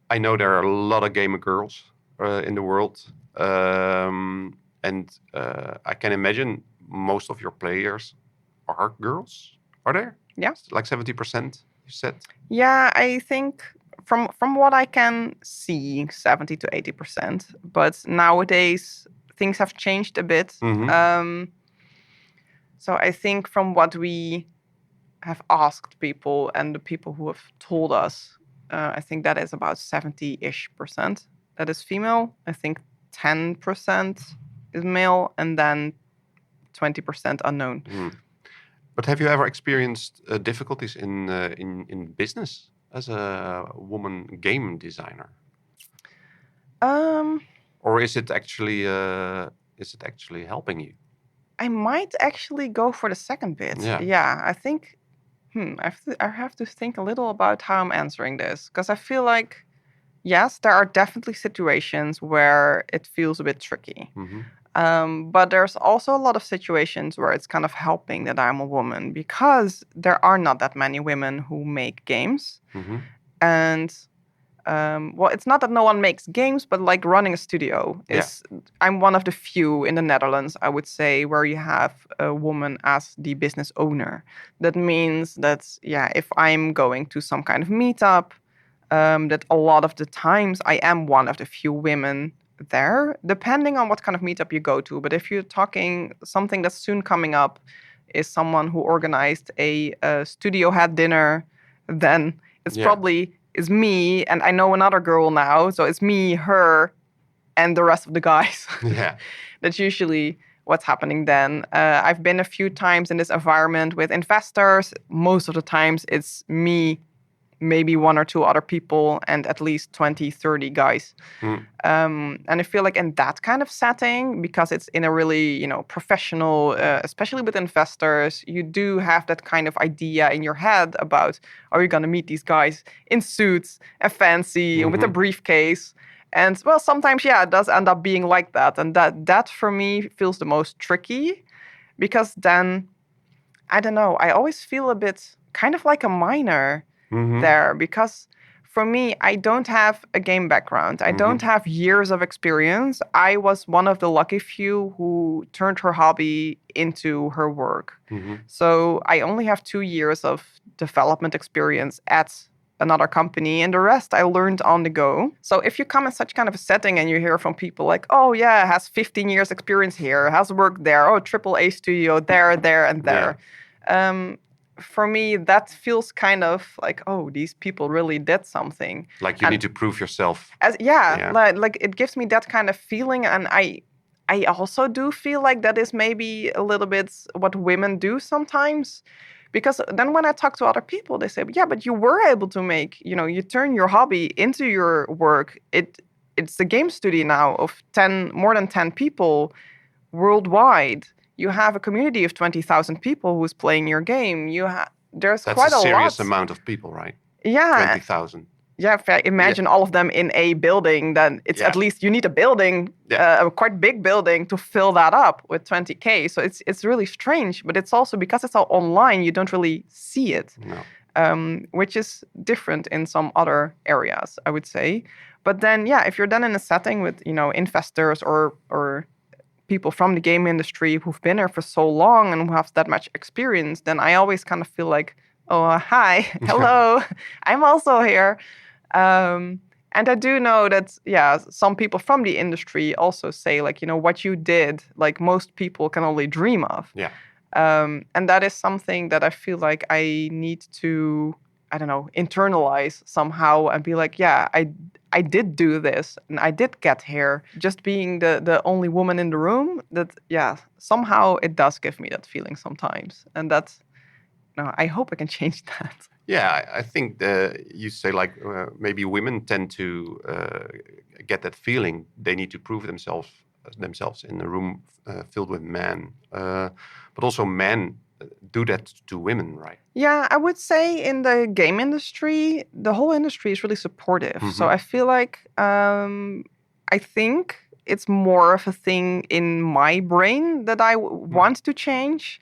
I know there are a lot of gamer girls in the world. And I can imagine most of your players are girls. Are there? Yeah. Like 70%, you said? Yeah, I think from what I can see, 70 to 80%. But nowadays, things have changed a bit. So I think from what we have asked people and the people who have told us, I think that is about 70-ish%. That is female. I think 10% is male, and then 20% unknown. But have you ever experienced difficulties in business as a woman game designer? Or is it actually helping you? I might actually go for the second bit. Yeah, I think. I have to think a little about how I'm answering this, because I feel like, yes, there are definitely situations where it feels a bit tricky. But there's also a lot of situations where it's kind of helping that I'm a woman, because there are not that many women who make games. And well, it's not that no one makes games, but like running a studio is. I'm one of the few in the Netherlands, I would say, where you have a woman as the business owner. That means that, if I'm going to some kind of meetup, that a lot of the times I am one of the few women there, depending on what kind of meetup you go to. But if you're talking something that's soon coming up, is someone who organized a studio head dinner, then it's probably is me, and I know another girl now, so it's me, her, and the rest of the guys. That's usually what's happening then. I've been a few times in this environment with investors. Most of the times it's me, maybe one or two other people, and at least 20, 30 guys. And I feel like in that kind of setting, because it's in a really, professional, especially with investors, you do have that kind of idea in your head about, are you going to meet these guys in suits and fancy with a briefcase? And well, sometimes, it does end up being like that. And that for me feels the most tricky, because then, I don't know, I always feel a bit kind of like a minor there, because for me, I don't have a game background. I don't have years of experience. I was one of the lucky few who turned her hobby into her work. So I only have 2 years of development experience at another company, and the rest I learned on the go. So if you come in such kind of a setting and you hear from people like, oh yeah, has 15 years experience here, has worked there, oh, AAA studio there, and there. For me, that feels kind of like, oh, these people really did something. Like you need to prove yourself. Like it gives me that kind of feeling, and I also do feel like that is maybe a little bit what women do sometimes. Because then when I talk to other people, they say, yeah, but you were able to make, you turn your hobby into your work. It's a game studio now of more than 10 people worldwide. You have a community of 20,000 people who's playing your game. There's That's quite a a serious lot. amount of people, right? Yeah. 20,000. Yeah, if I imagine all of them in a building, then it's at least you need a building, a quite big building to fill that up with 20K. So it's really strange, but it's also because it's all online, you don't really see it, which is different in some other areas, I would say. But then, if you're then in a setting with, investors or people from the game industry who've been there for so long and who have that much experience, then I always kind of feel like, oh, hi, hello, I'm also here. And I do know that, some people from the industry also say, like, what you did, like most people can only dream of. Yeah. And that is something that I feel like I need to, I don't know, internalize somehow and be like, I did do this and I did get here. Just being the only woman in the room, that, somehow it does give me that feeling sometimes. And that's, I hope I can change that. Yeah, I think you say like maybe women tend to get that feeling they need to prove themselves in a room filled with men, but also men do that to women, right? Yeah, I would say in the game industry, the whole industry is really supportive. Mm-hmm. So I feel like I think it's more of a thing in my brain that I want to change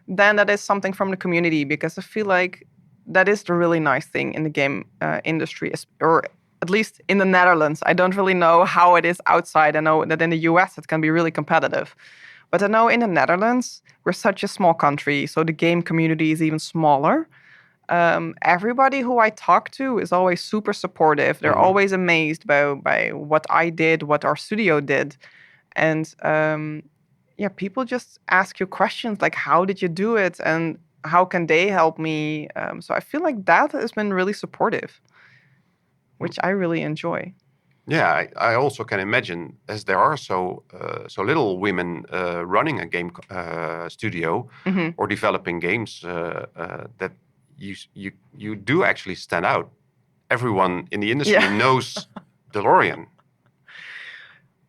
than that is something from the community, because I feel like that is the really nice thing in the game industry, or at least in the Netherlands. I don't really know how it is outside. I know that in the US it can be really competitive. But I know in the Netherlands, we're such a small country, so the game community is even smaller. Everybody who I talk to is always super supportive. They're always amazed by what I did, what our studio did. And people just ask you questions like, how did you do it? And how can they help me? So I feel like that has been really supportive, which I really enjoy. Yeah, I also can imagine, as there are so little women running a game studio or developing games, that you do actually stand out. Everyone in the industry knows Deloryan.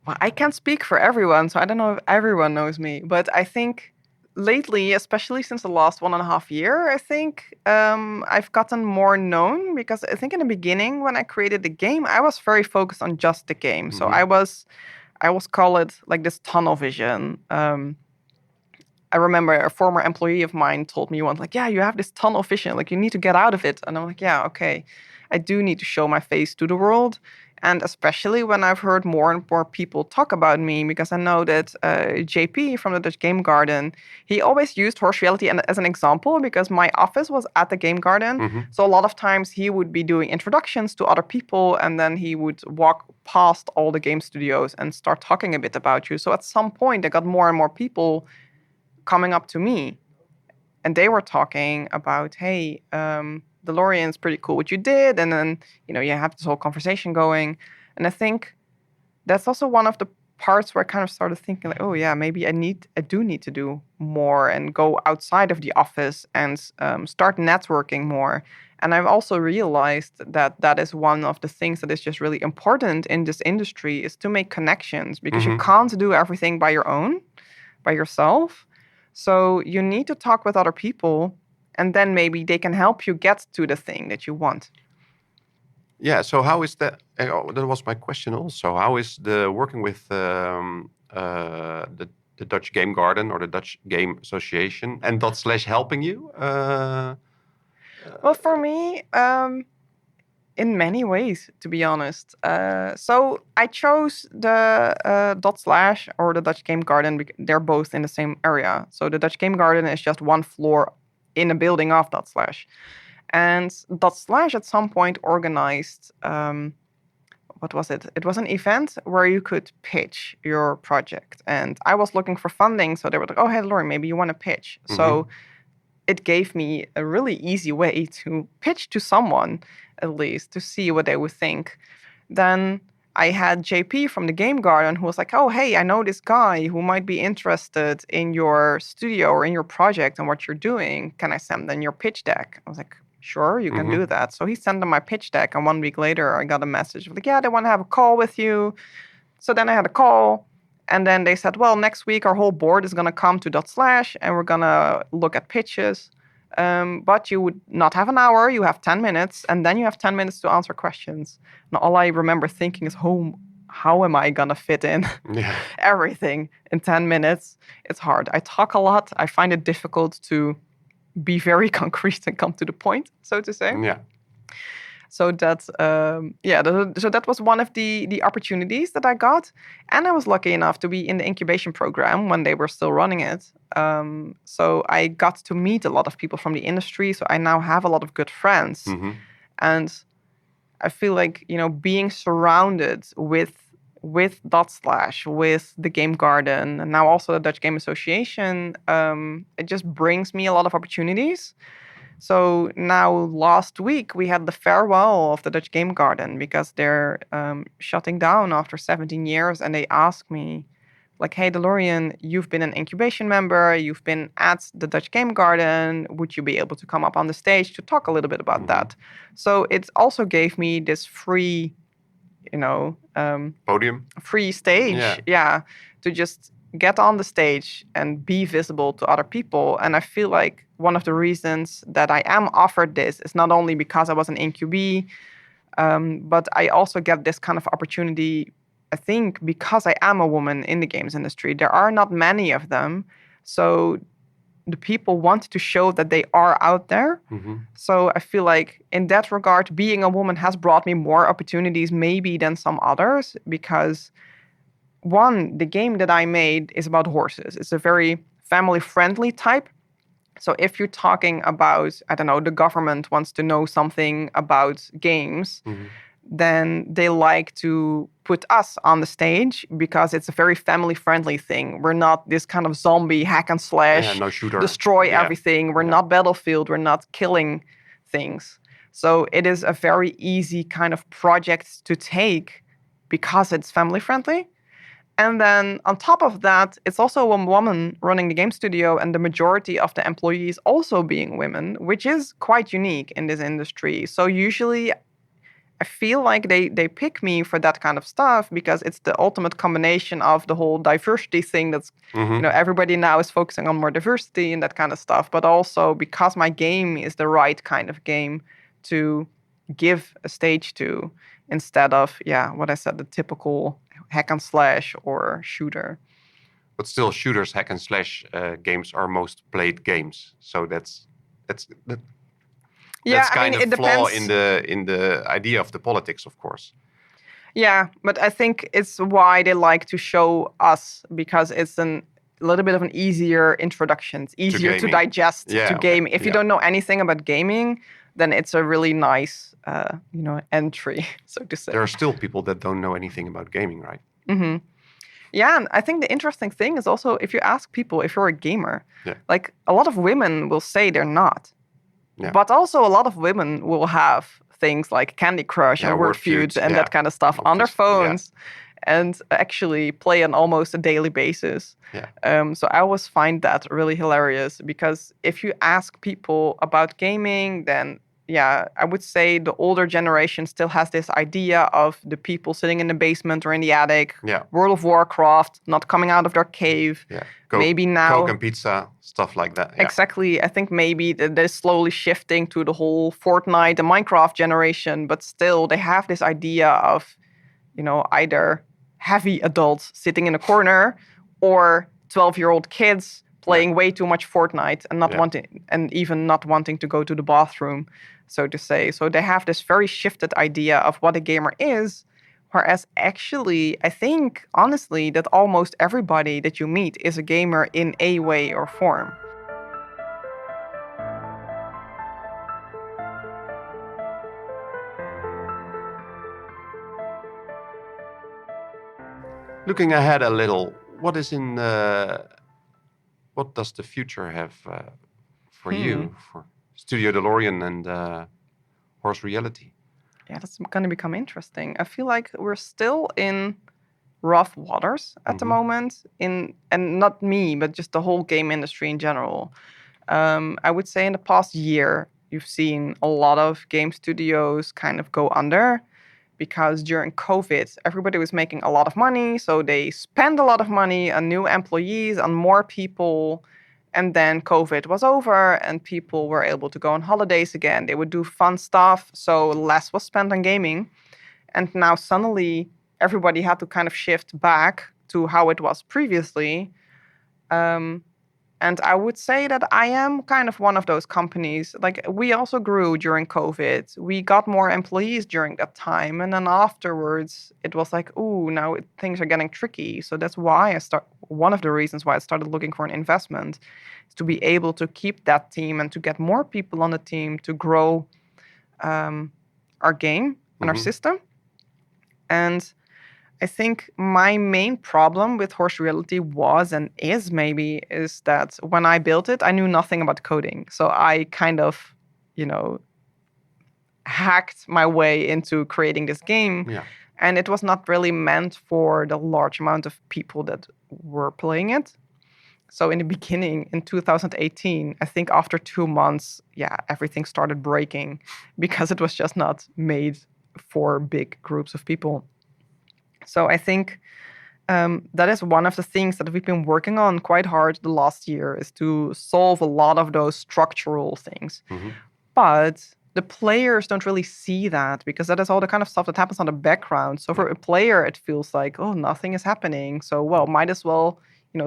Well, I can't speak for everyone, so I don't know if everyone knows me, but I think lately, especially since the last 1.5 years, I think I've gotten more known, because I think in the beginning when I created the game, I was very focused on just the game. So I was call it like this tunnel vision. I remember a former employee of mine told me once, like, yeah, you have this tunnel vision, like you need to get out of it. And I'm like, yeah, okay, I do need to show my face to the world. And especially when I've heard more and more people talk about me, because I know that JP from the Dutch Game Garden, he always used horse reality as an example, because my office was at the Game Garden. So a lot of times he would be doing introductions to other people, and then he would walk past all the game studios and start talking a bit about you. So at some point, I got more and more people coming up to me, and they were talking about, hey, Deloryan's pretty cool what you did, and then you have this whole conversation going. And I think that's also one of the parts where I kind of started thinking like, oh yeah, maybe I do need to do more and go outside of the office and start networking more. And I've also realized that is one of the things that is just really important in this industry, is to make connections, because you can't do everything by yourself. So you need to talk with other people, and then maybe they can help you get to the thing that you want. Yeah, so how is that? That was my question also. How is the working with the Dutch Game Garden or the Dutch Game Association and / helping you? Well, for me, in many ways, to be honest. So I chose the / or the Dutch Game Garden. They're both in the same area. So the Dutch Game Garden is just one floor in a building of / And / at some point organized, what was it? It was an event where you could pitch your project. And I was looking for funding. So they were like, oh, hey, Lauren, maybe you want to pitch. So it gave me a really easy way to pitch to someone, at least, to see what they would think. Then I had JP from the Game Garden who was like, oh, hey, I know this guy who might be interested in your studio or in your project and what you're doing. Can I send them your pitch deck? I was like, sure, you can do that. So he sent them my pitch deck. And 1 week later, I got a message like, yeah, they want to have a call with you. So then I had a call. And then they said, well, next week our whole board is going to come to / and we're going to look at pitches. But you would not have an hour, you have 10 minutes, and then you have 10 minutes to answer questions. And all I remember thinking is, how am I going to fit in everything in 10 minutes? It's hard. I talk a lot. I find it difficult to be very concrete and come to the point, so to say. Yeah. So that's so that was one of the opportunities that I got, and I was lucky enough to be in the incubation program when they were still running it. So I got to meet a lot of people from the industry. So I now have a lot of good friends, and I feel like being surrounded with with the Game Garden, and now also the Dutch Game Association, it just brings me a lot of opportunities. So now last week we had the farewell of the Dutch Game Garden because they're shutting down after 17 years. And they asked me, like, hey, Deloryan, you've been an incubation member. You've been at the Dutch Game Garden. Would you be able to come up on the stage to talk a little bit about that? So it also gave me this free, podium, free stage. Yeah, to just get on the stage and be visible to other people. And I feel like one of the reasons that I am offered this is not only because I was an incubee, but I also get this kind of opportunity, I think, because I am a woman in the games industry. There are not many of them. So the people want to show that they are out there. So I feel like in that regard, being a woman has brought me more opportunities maybe than some others, because one, the game that I made is about horses. It's a very family-friendly type. So if you're talking about, I don't know, the government wants to know something about games, then they like to put us on the stage because it's a very family-friendly thing. We're not this kind of zombie hack and slash, no shooter, destroy everything. We're not Battlefield. We're not killing things. So it is a very easy kind of project to take because it's family-friendly. And then on top of that, it's also a woman running the game studio, and the majority of the employees also being women, which is quite unique in this industry. So usually I feel like they pick me for that kind of stuff because it's the ultimate combination of the whole diversity thing that's, everybody now is focusing on more diversity and that kind of stuff. But also because my game is the right kind of game to give a stage to instead of, what I said, the typical hack and slash or shooter. But still, shooters, hack and slash games are most played games. So that's kind of flaw in the idea of the politics, of course. Yeah, but I think it's why they like to show us, because it's a little bit of an easier introduction. It's easier to digest to gaming. If you don't know anything about gaming, then it's a really nice, entry, so to say. There are still people that don't know anything about gaming, right? Yeah, and I think the interesting thing is also if you ask people if you're a gamer, like a lot of women will say they're not. Yeah. But also a lot of women will have things like Candy Crush and Word Feuds and that kind of stuff on their phones and actually play on almost a daily basis. Yeah. So I always find that really hilarious because if you ask people about gaming, then I would say the older generation still has this idea of the people sitting in the basement or in the attic, World of Warcraft, not coming out of their cave. Yeah. Maybe now Coke and pizza, stuff like that. Yeah. Exactly. I think maybe they're slowly shifting to the whole Fortnite and Minecraft generation, but still they have this idea of, either heavy adults sitting in a corner or 12-year-old kids playing way too much Fortnite and even not wanting to go to the bathroom, so to say. So they have this very shifted idea of what a gamer is, whereas actually, I think, honestly, that almost everybody that you meet is a gamer in a way or form. Looking ahead a little, what does the future have for you, for Studio Deloryan and Horse Reality? Yeah, that's going to become interesting. I feel like we're still in rough waters at the moment, and not me, but just the whole game industry in general. I would say in the past year, you've seen a lot of game studios kind of go under because during COVID, everybody was making a lot of money. So they spent a lot of money on new employees, on more people. And then COVID was over and people were able to go on holidays again. They would do fun stuff. So less was spent on gaming. And now suddenly everybody had to kind of shift back to how it was previously. And I would say that I am kind of one of those companies. Like, we also grew during COVID. We got more employees during that time. And then afterwards, it was like, ooh, now things are getting tricky. So that's why one of the reasons why I started looking for an investment is to be able to keep that team and to get more people on the team to grow our game and our system. And I think my main problem with Horse Reality was and is that when I built it, I knew nothing about coding. So I kind of, hacked my way into creating this game. Yeah. And it was not really meant for the large amount of people that were playing it. So in the beginning, in 2018, I think after 2 months, everything started breaking because it was just not made for big groups of people. So I think that is one of the things that we've been working on quite hard the last year, is to solve a lot of those structural things. But the players don't really see that because that is all the kind of stuff that happens on the background. So for a player, it feels like, oh, nothing is happening. So, might as well,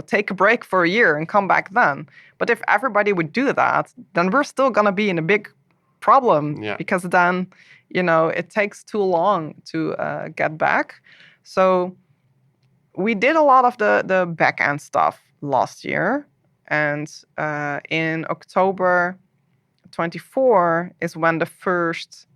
take a break for a year and come back then. But if everybody would do that, then we're still going to be in a big problem because then, it takes too long to get back. So we did a lot of the back-end stuff last year. And in October 24 is when the first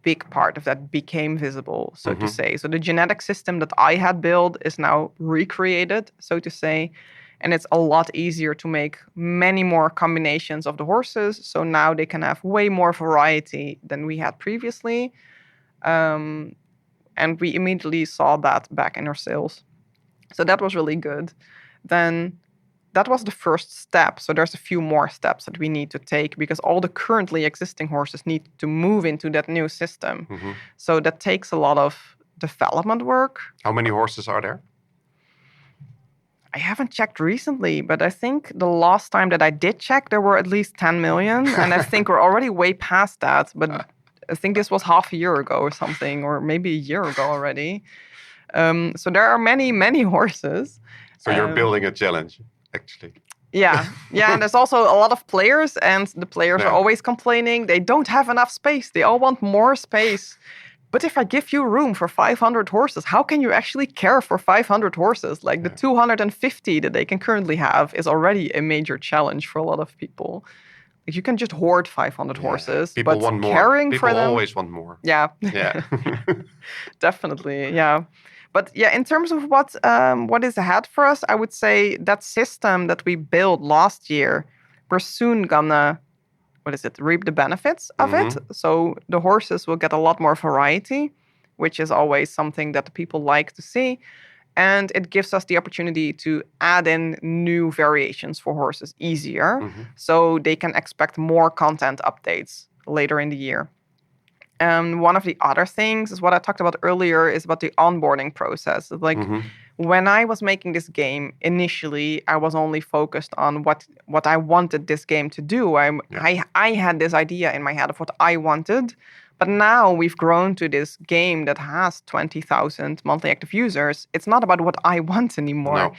big part of that became visible, so to say. So the genetic system that I had built is now recreated, so to say. And it's a lot easier to make many more combinations of the horses. So now they can have way more variety than we had previously. And we immediately saw that back in our sales. So that was really good. Then that was the first step. So there's a few more steps that we need to take because all the currently existing horses need to move into that new system. So that takes a lot of development work. How many horses are there? I haven't checked recently, but I think the last time that I did check, there were at least 10 million. And I think we're already way past that. But I think this was half a year ago or something, or maybe a year ago already. So there are many, many horses. So you're building a challenge, actually. Yeah. And there's also a lot of players, and the players are always complaining. They don't have enough space. They all want more space. But if I give you room for 500 horses, how can you actually care for 500 horses? Like the 250 that they can currently have is already a major challenge for a lot of people. Like, you can just hoard 500 horses, people but want more. Caring people for them, always want more. Yeah. Definitely. Yeah. But in terms of what is ahead for us, I would say that system that we built last year, we're soon gonna reap the benefits of it. So the horses will get a lot more variety, which is always something that the people like to see. And it gives us the opportunity to add in new variations for horses easier. So they can expect more content updates later in the year. And one of the other things is what I talked about earlier is about the onboarding process. Like, when I was making this game, initially, I was only focused on what I wanted this game to do. I had this idea in my head of what I wanted. But now we've grown to this game that has 20,000 monthly active users. It's not about what I want anymore.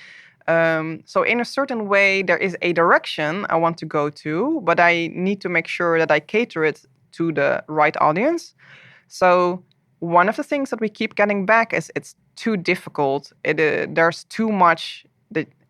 No. So in a certain way, there is a direction I want to go to, but I need to make sure that I cater it to the right audience. So one of the things that we keep getting back is it's too difficult. There's too much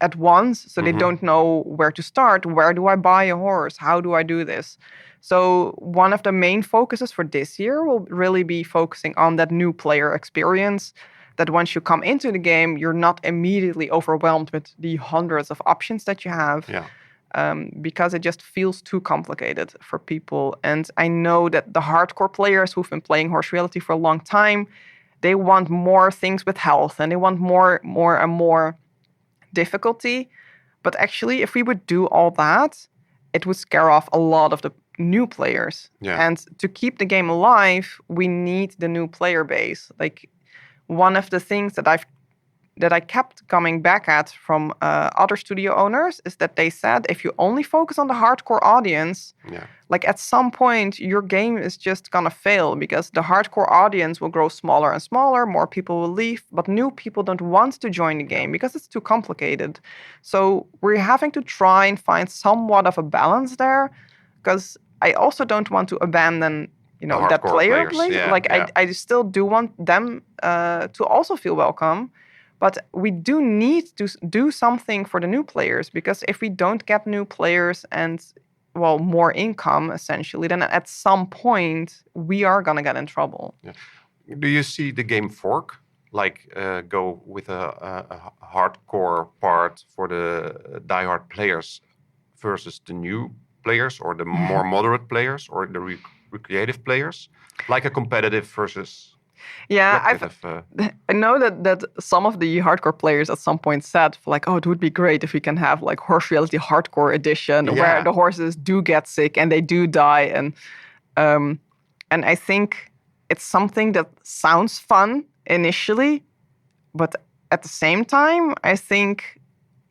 at once, so they don't know where to start. Where do I buy a horse? How do I do this? So one of the main focuses for this year will really be focusing on that new player experience, that once you come into the game, you're not immediately overwhelmed with the hundreds of options that you have. because it just feels too complicated for people. And I know that the hardcore players who've been playing Horse Reality for a long time, they want more things with health and they want more and more difficulty. But actually, if we would do all that, it would scare off a lot of the new players. Yeah. And to keep the game alive, we need the new player base. Like, one of the things that I kept coming back at from other studio owners is that they said, if you only focus on the hardcore audience, like at some point your game is just gonna fail, because the hardcore audience will grow smaller and smaller, more people will leave, but new people don't want to join the game because it's too complicated. So we're having to try and find somewhat of a balance there, because I also don't want to abandon that player base. I still do want them to also feel welcome. But we do need to do something for the new players, because if we don't get new players and, more income, essentially, then at some point we are going to get in trouble. Yeah. Do you see the game fork? Like go with a hardcore part for the diehard players versus the new players, or the more moderate players, or the recreative players? Like a competitive versus... Yeah, I know that some of the hardcore players at some point said, like, it would be great if we can have like Horse Reality Hardcore Edition, where the horses do get sick and they do die, and I think it's something that sounds fun initially, but at the same time, I think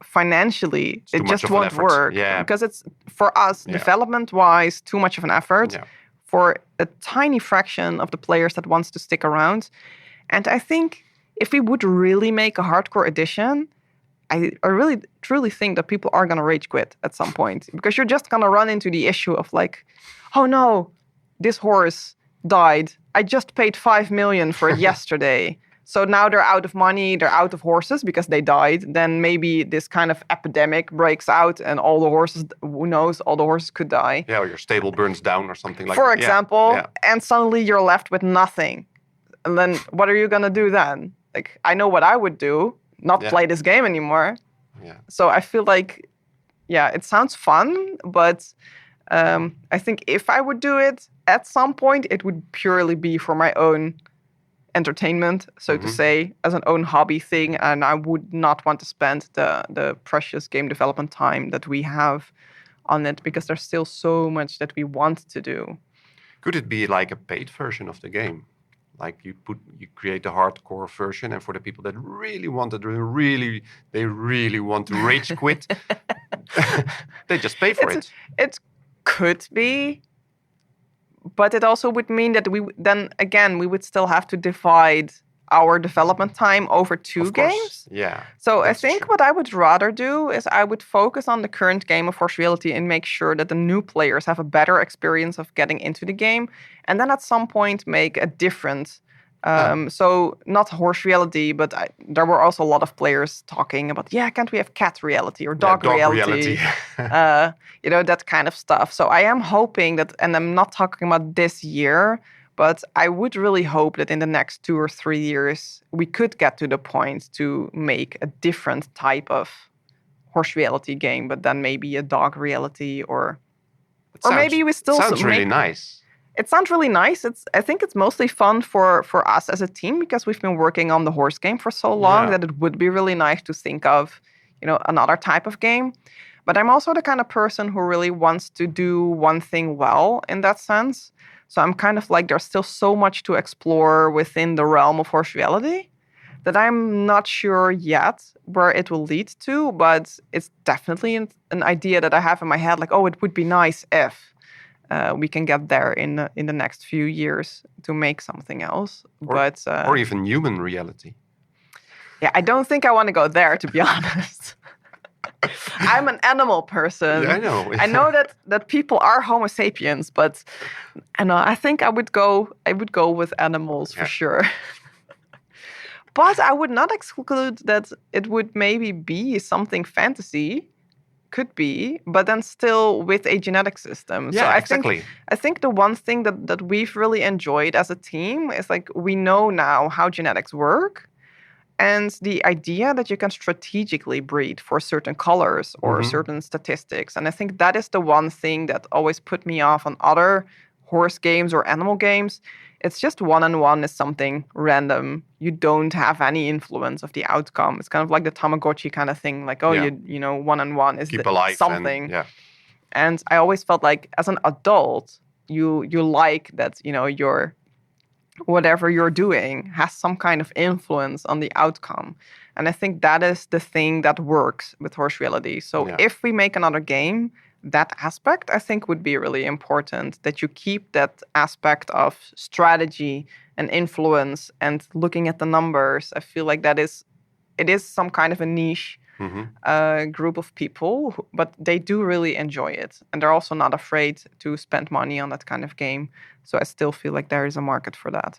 financially it just won't work, because it's, for us, development-wise, too much of an effort. Yeah. For a tiny fraction of the players that wants to stick around. And I think if we would really make a hardcore edition, I really truly think that people are going to rage quit at some point, because you're just going to run into the issue of like, oh no, this horse died. I just paid 5 million for it yesterday. So now they're out of money, they're out of horses because they died. Then maybe this kind of epidemic breaks out and all the horses, who knows, all the horses could die. Yeah, or your stable burns down or something like that. For example, and suddenly you're left with nothing. And then what are you going to do then? Like, I know what I would do, not play this game anymore. Yeah. So I feel like, it sounds fun, but I think if I would do it, at some point, it would purely be for my own entertainment, so to say, as an own hobby thing, and I would not want to spend the precious game development time that we have on it, because there's still so much that we want to do. Could it be like a paid version of the game? Like you create the hardcore version, and for the people that really want to want to rage quit, they just pay for it. It could be. But it also would mean that we would still have to divide our development time over two games. Yeah. So I think what I would rather do is I would focus on the current game of Horse Reality and make sure that the new players have a better experience of getting into the game. And then at some point make a different... So not Horse Reality, but there were also a lot of players talking about, can't we have cat reality or dog reality? That kind of stuff. So I am hoping that, and I'm not talking about this year, but I would really hope that in the next 2 or 3 years, we could get to the point to make a different type of Horse Reality game, but then maybe a dog reality, or maybe we still... Sounds really nice. It sounds really nice. I think it's mostly fun for us as a team, because we've been working on the horse game for so long that it would be really nice to think of, another type of game. But I'm also the kind of person who really wants to do one thing well in that sense. So I'm kind of like, there's still so much to explore within the realm of Horse Reality that I'm not sure yet where it will lead to, but it's definitely an idea that I have in my head, like, it would be nice if we can get there in the next few years to make something else. Or even human reality. Yeah, I don't think I want to go there, to be honest. I'm an animal person. Yeah, I know. I know that people are Homo sapiens, but I think I would go with animals for sure. But I would not exclude that it would maybe be something fantasy. Could be, but then still with a genetic system. Yeah, so exactly. I think the one thing that we've really enjoyed as a team is, like, we know now how genetics work. And the idea that you can strategically breed for certain colors or certain statistics. And I think that is the one thing that always put me off on other horse games or animal games. It's just 1-on-1 is something random. You don't have any influence of the outcome. It's kind of like the Tamagotchi kind of thing. Like, you know, 1-on-1 is keep alive something. And I always felt like as an adult, you like that, you know, whatever you're doing has some kind of influence on the outcome. And I think that is the thing that works with horse reality. So if we make another game, that aspect I think would be really important, that you keep that aspect of strategy and influence and looking at the numbers. I feel like it is some kind of a niche group of people, but they do really enjoy it. And they're also not afraid to spend money on that kind of game. So I still feel like there is a market for that.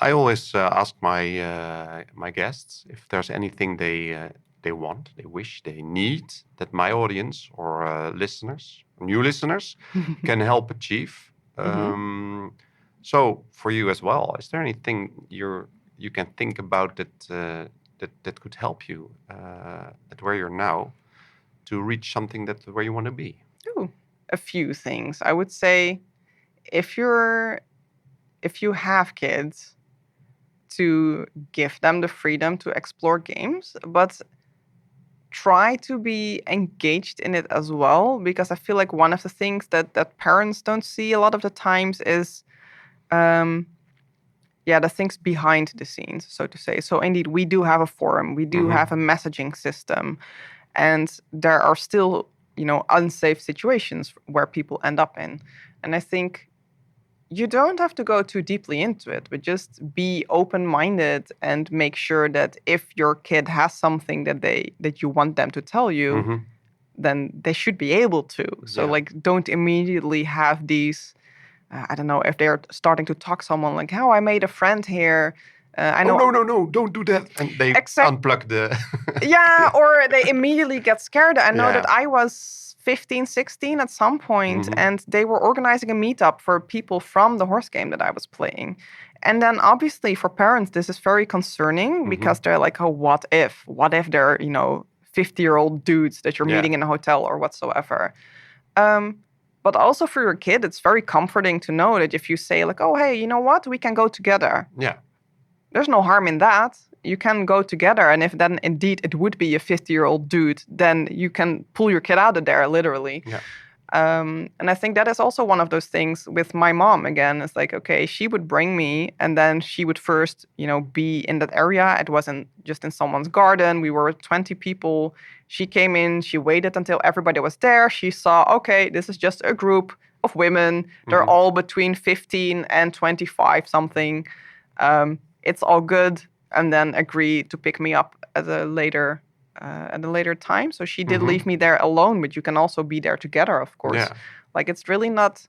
I always ask my guests if there's anything they want, they wish, they need that my audience or listeners, new listeners, can help achieve. So for you as well, is there anything you can think about that could help you at where you're now to reach something where you want to be? Ooh, a few things. I would say if you have kids, to give them the freedom to explore games, but try to be engaged in it as well, because I feel like one of the things that parents don't see a lot of the times is the things behind the scenes, so to say. So indeed, we do have a forum, we do have a messaging system, and there are still, you know, unsafe situations where people end up in. And I think you don't have to go too deeply into it, but just be open-minded and make sure that if your kid has something that you want them to tell you, then they should be able to. So like, don't immediately have these, I don't know, if they're starting to talk to someone like, I made a friend here. I know. No, don't do that. And they unplug the... or they immediately get scared. I know that I was 15, 16 at some point, and they were organizing a meetup for people from the horse game that I was playing. And then obviously for parents, this is very concerning because they're like, what if? What if they're, you know, 50-year-old dudes that you're meeting in a hotel or whatsoever? But also for your kid, it's very comforting to know that if you say like, hey, you know what? We can go together. Yeah. There's no harm in that. You can go together. And if then indeed it would be a 50-year-old dude, then you can pull your kid out of there, literally. Yeah. And I think that is also one of those things with my mom, again. It's like, okay, she would bring me and then she would first, you know, be in that area. It wasn't just in someone's garden. We were 20 people. She came in, she waited until everybody was there. She saw, okay, this is just a group of women. They're all between 15 and 25 something. It's all good. And then agree to pick me up at a later time. So she did leave me there alone, but you can also be there together, of course. Yeah. Like, it's really not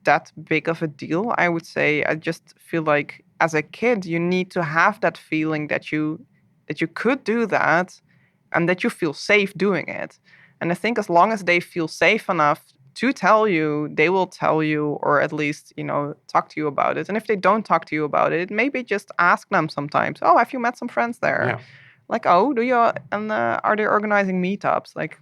that big of a deal, I would say. I just feel like as a kid, you need to have that feeling that you could do that and that you feel safe doing it. And I think as long as they feel safe enough to tell you, they will tell you, or at least, you know, talk to you about it. And if they don't talk to you about it, maybe just ask them sometimes, have you met some friends there? Yeah. Like, do you, and are they organizing meetups? Like,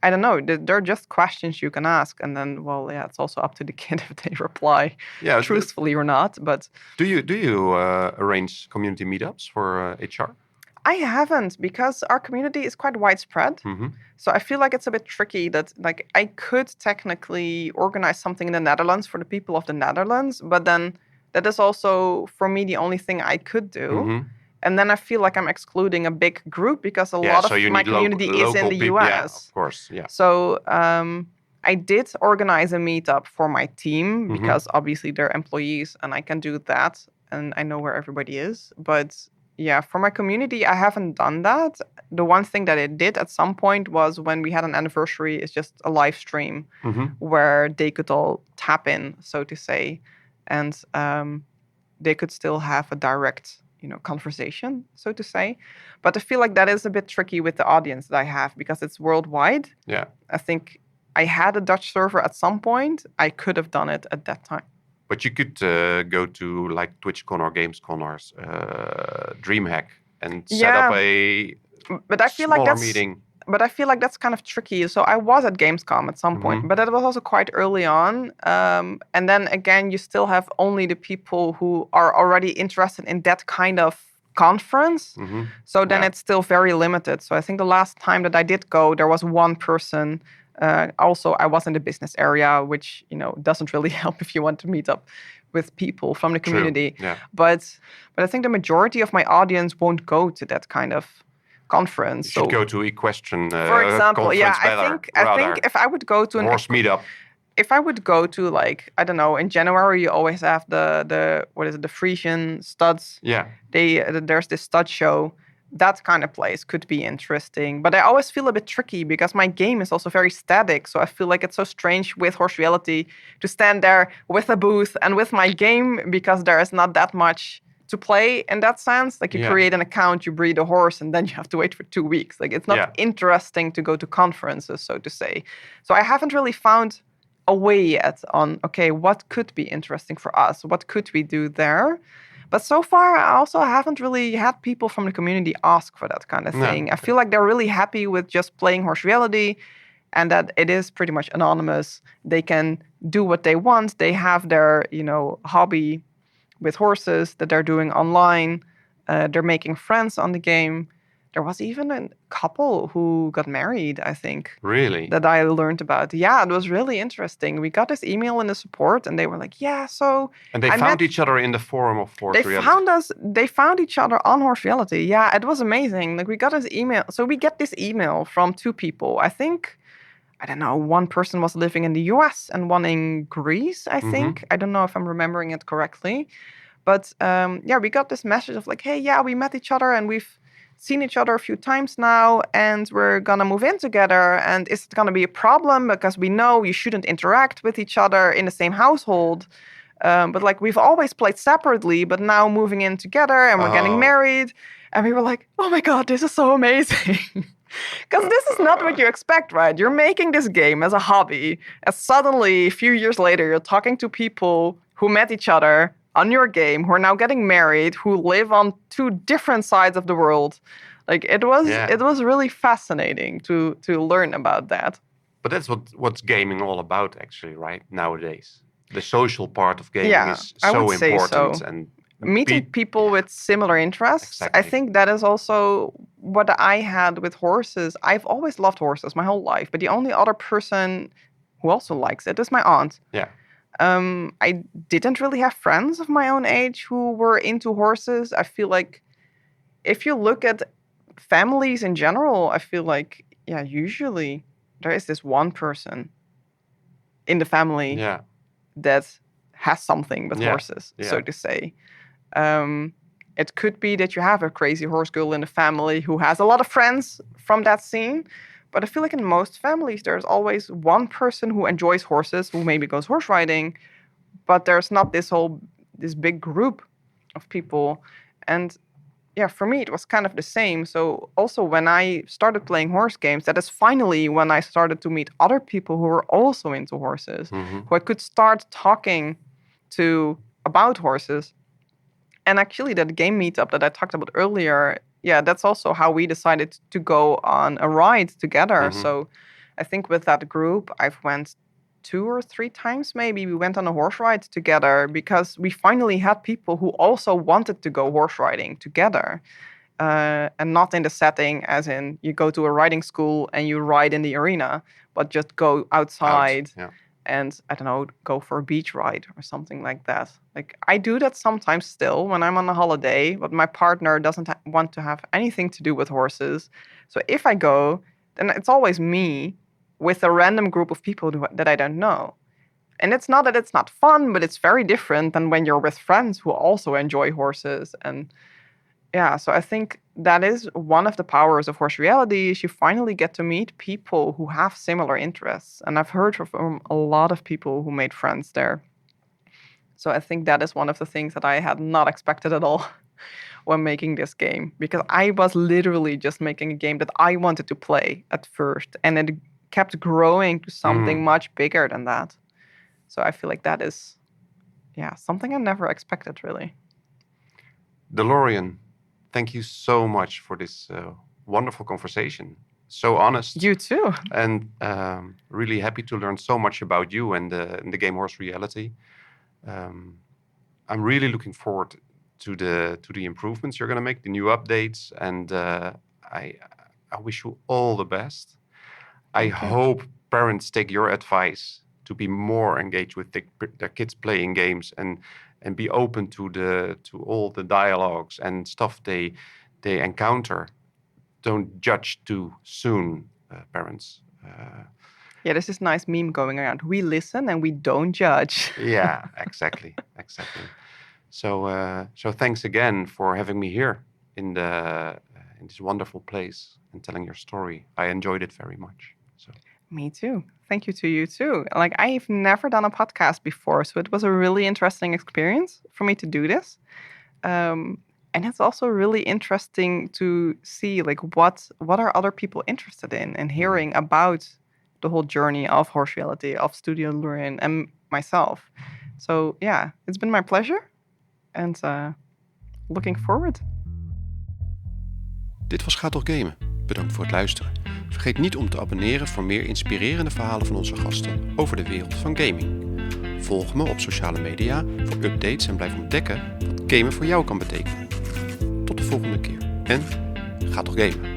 I don't know. They're just questions you can ask. And then, it's also up to the kid if they reply truthfully or not. But do you arrange community meetups for HR? I haven't, because our community is quite widespread. So I feel like it's a bit tricky that, like, I could technically organize something in the Netherlands for the people of the Netherlands, but then that is also, for me, the only thing I could do. And then I feel like I'm excluding a big group because a lot of my community is in the US. Yeah, of course, yeah. So I did organize a meetup for my team because obviously they're employees and I can do that and I know where everybody is. But yeah, for my community, I haven't done that. The one thing that I did at some point was when we had an anniversary, it's just a live stream where they could all tap in, so to say, and they could still have a direct, you know, conversation, so to say. But I feel like that is a bit tricky with the audience that I have because it's worldwide. Yeah. I think I had a Dutch server at some point. I could have done it at that time. But you could go to like TwitchCon or GamesCon or DreamHack and set up a smaller meeting. But I feel like that's kind of tricky. So I was at Gamescom at some point, but that was also quite early on. And then again, you still have only the people who are already interested in that kind of conference. So then it's still very limited. So I think the last time that I did go, there was one person. Also, I was in the business area, which doesn't really help if you want to meet up with people from the community. Yeah. But I think the majority of my audience won't go to that kind of conference. You should go to equestrian for example, conference I think if I would go to an horse meetup. If I would go to, like, I don't know, in January you always have the what is it, the Frisian studs. Yeah. There's this stud show. That kind of place could be interesting. But I always feel a bit tricky because my game is also very static. So I feel like it's so strange with Horse Reality to stand there with a booth and with my game because there is not that much to play in that sense. Like you create an account, you breed a horse, and then you have to wait for 2 weeks. Like it's not interesting to go to conferences, so to say. So I haven't really found a way yet on, okay, what could be interesting for us? What could we do there? But so far, I also haven't really had people from the community ask for that kind of thing. I feel like they're really happy with just playing Horse Reality and that it is pretty much anonymous. They can do what they want. They have their, hobby with horses that they're doing online. They're making friends on the game. There was even a couple who got married, I think. Really? That I learned about. Yeah, it was really interesting. We got this email in the support and they were like, yeah, so... And they found each other in the forum of Horse Reality. They found each other on Horse Reality. Yeah, it was amazing. Like we got this email. So we get this email from 2 people. I think, I don't know, one person was living in the US and one in Greece, I think. I don't know if I'm remembering it correctly. But we got this message of like, hey, yeah, we met each other and we've seen each other a few times now and we're gonna move in together, and is it gonna be a problem because we know you shouldn't interact with each other in the same household, but like we've always played separately but now moving in together and we're getting married. And we were like, oh my god, this is so amazing. Because this is not what you expect, right? You're making this game as a hobby, and suddenly a few years later you're talking to people who met each other on your game, who are now getting married, who live on 2 different sides of the world. Like it was really fascinating to learn about that. But that's what's gaming all about, actually, right? Nowadays, the social part of gaming is so important. So. And meeting people with similar interests. Exactly. I think that is also what I had with horses. I've always loved horses my whole life, but the only other person who also likes it is my aunt. Yeah. I didn't really have friends of my own age who were into horses. I feel like if you look at families in general, I feel like, usually there is this one person in the family that has something with horses, so to say. It could be that you have a crazy horse girl in the family who has a lot of friends from that scene. But I feel like in most families, there's always one person who enjoys horses, who maybe goes horse riding, but there's not this big group of people. And for me, it was kind of the same. So also when I started playing horse games, that is finally when I started to meet other people who were also into horses, who I could start talking to about horses. And actually that game meetup that I talked about earlier, that's also how we decided to go on a ride together. So I think with that group, I've went 2 or 3 times maybe. We went on a horse ride together because we finally had people who also wanted to go horse riding together. And not in the setting as in you go to a riding school and you ride in the arena, but just go outside and, I don't know, go for a beach ride or something like that. Like, I do that sometimes still when I'm on a holiday, but my partner doesn't want to have anything to do with horses. So if I go, then it's always me with a random group of people that I don't know. And it's not that it's not fun, but it's very different than when you're with friends who also enjoy horses. And so I think that is one of the powers of Horse Reality is you finally get to meet people who have similar interests. And I've heard from a lot of people who made friends there. So I think that is one of the things that I had not expected at all when making this game. Because I was literally just making a game that I wanted to play at first. And it kept growing to something much bigger than that. So I feel like that is, something I never expected, really. Deloryan, thank you so much for this wonderful conversation. So honest. You too. And really happy to learn so much about you and the Game Horse reality. I'm really looking forward to the improvements you're going to make, the new updates, and I wish you all the best. I hope parents take your advice to be more engaged with their kids playing games and be open to all the dialogues and stuff they encounter. Don't judge too soon, parents. There's this nice meme going around. We listen and we don't judge. Yeah, exactly. So thanks again for having me here in this wonderful place and telling your story. I enjoyed it very much. So. Me too. Thank you to you too. Like, I've never done a podcast before, so it was a really interesting experience for me to do this. And it's also really interesting to see, like, what are other people interested in and hearing about the whole journey of horse reality, of Studio Deloryan and myself. So yeah, it's been my pleasure and looking forward. Dit was Gaat toch Gamen. Bedankt voor het luisteren. Vergeet niet om te abonneren voor meer inspirerende verhalen van onze gasten over de wereld van gaming. Volg me op sociale media voor updates en blijf ontdekken wat gamen voor jou kan betekenen. Tot de volgende keer en ga toch gamen.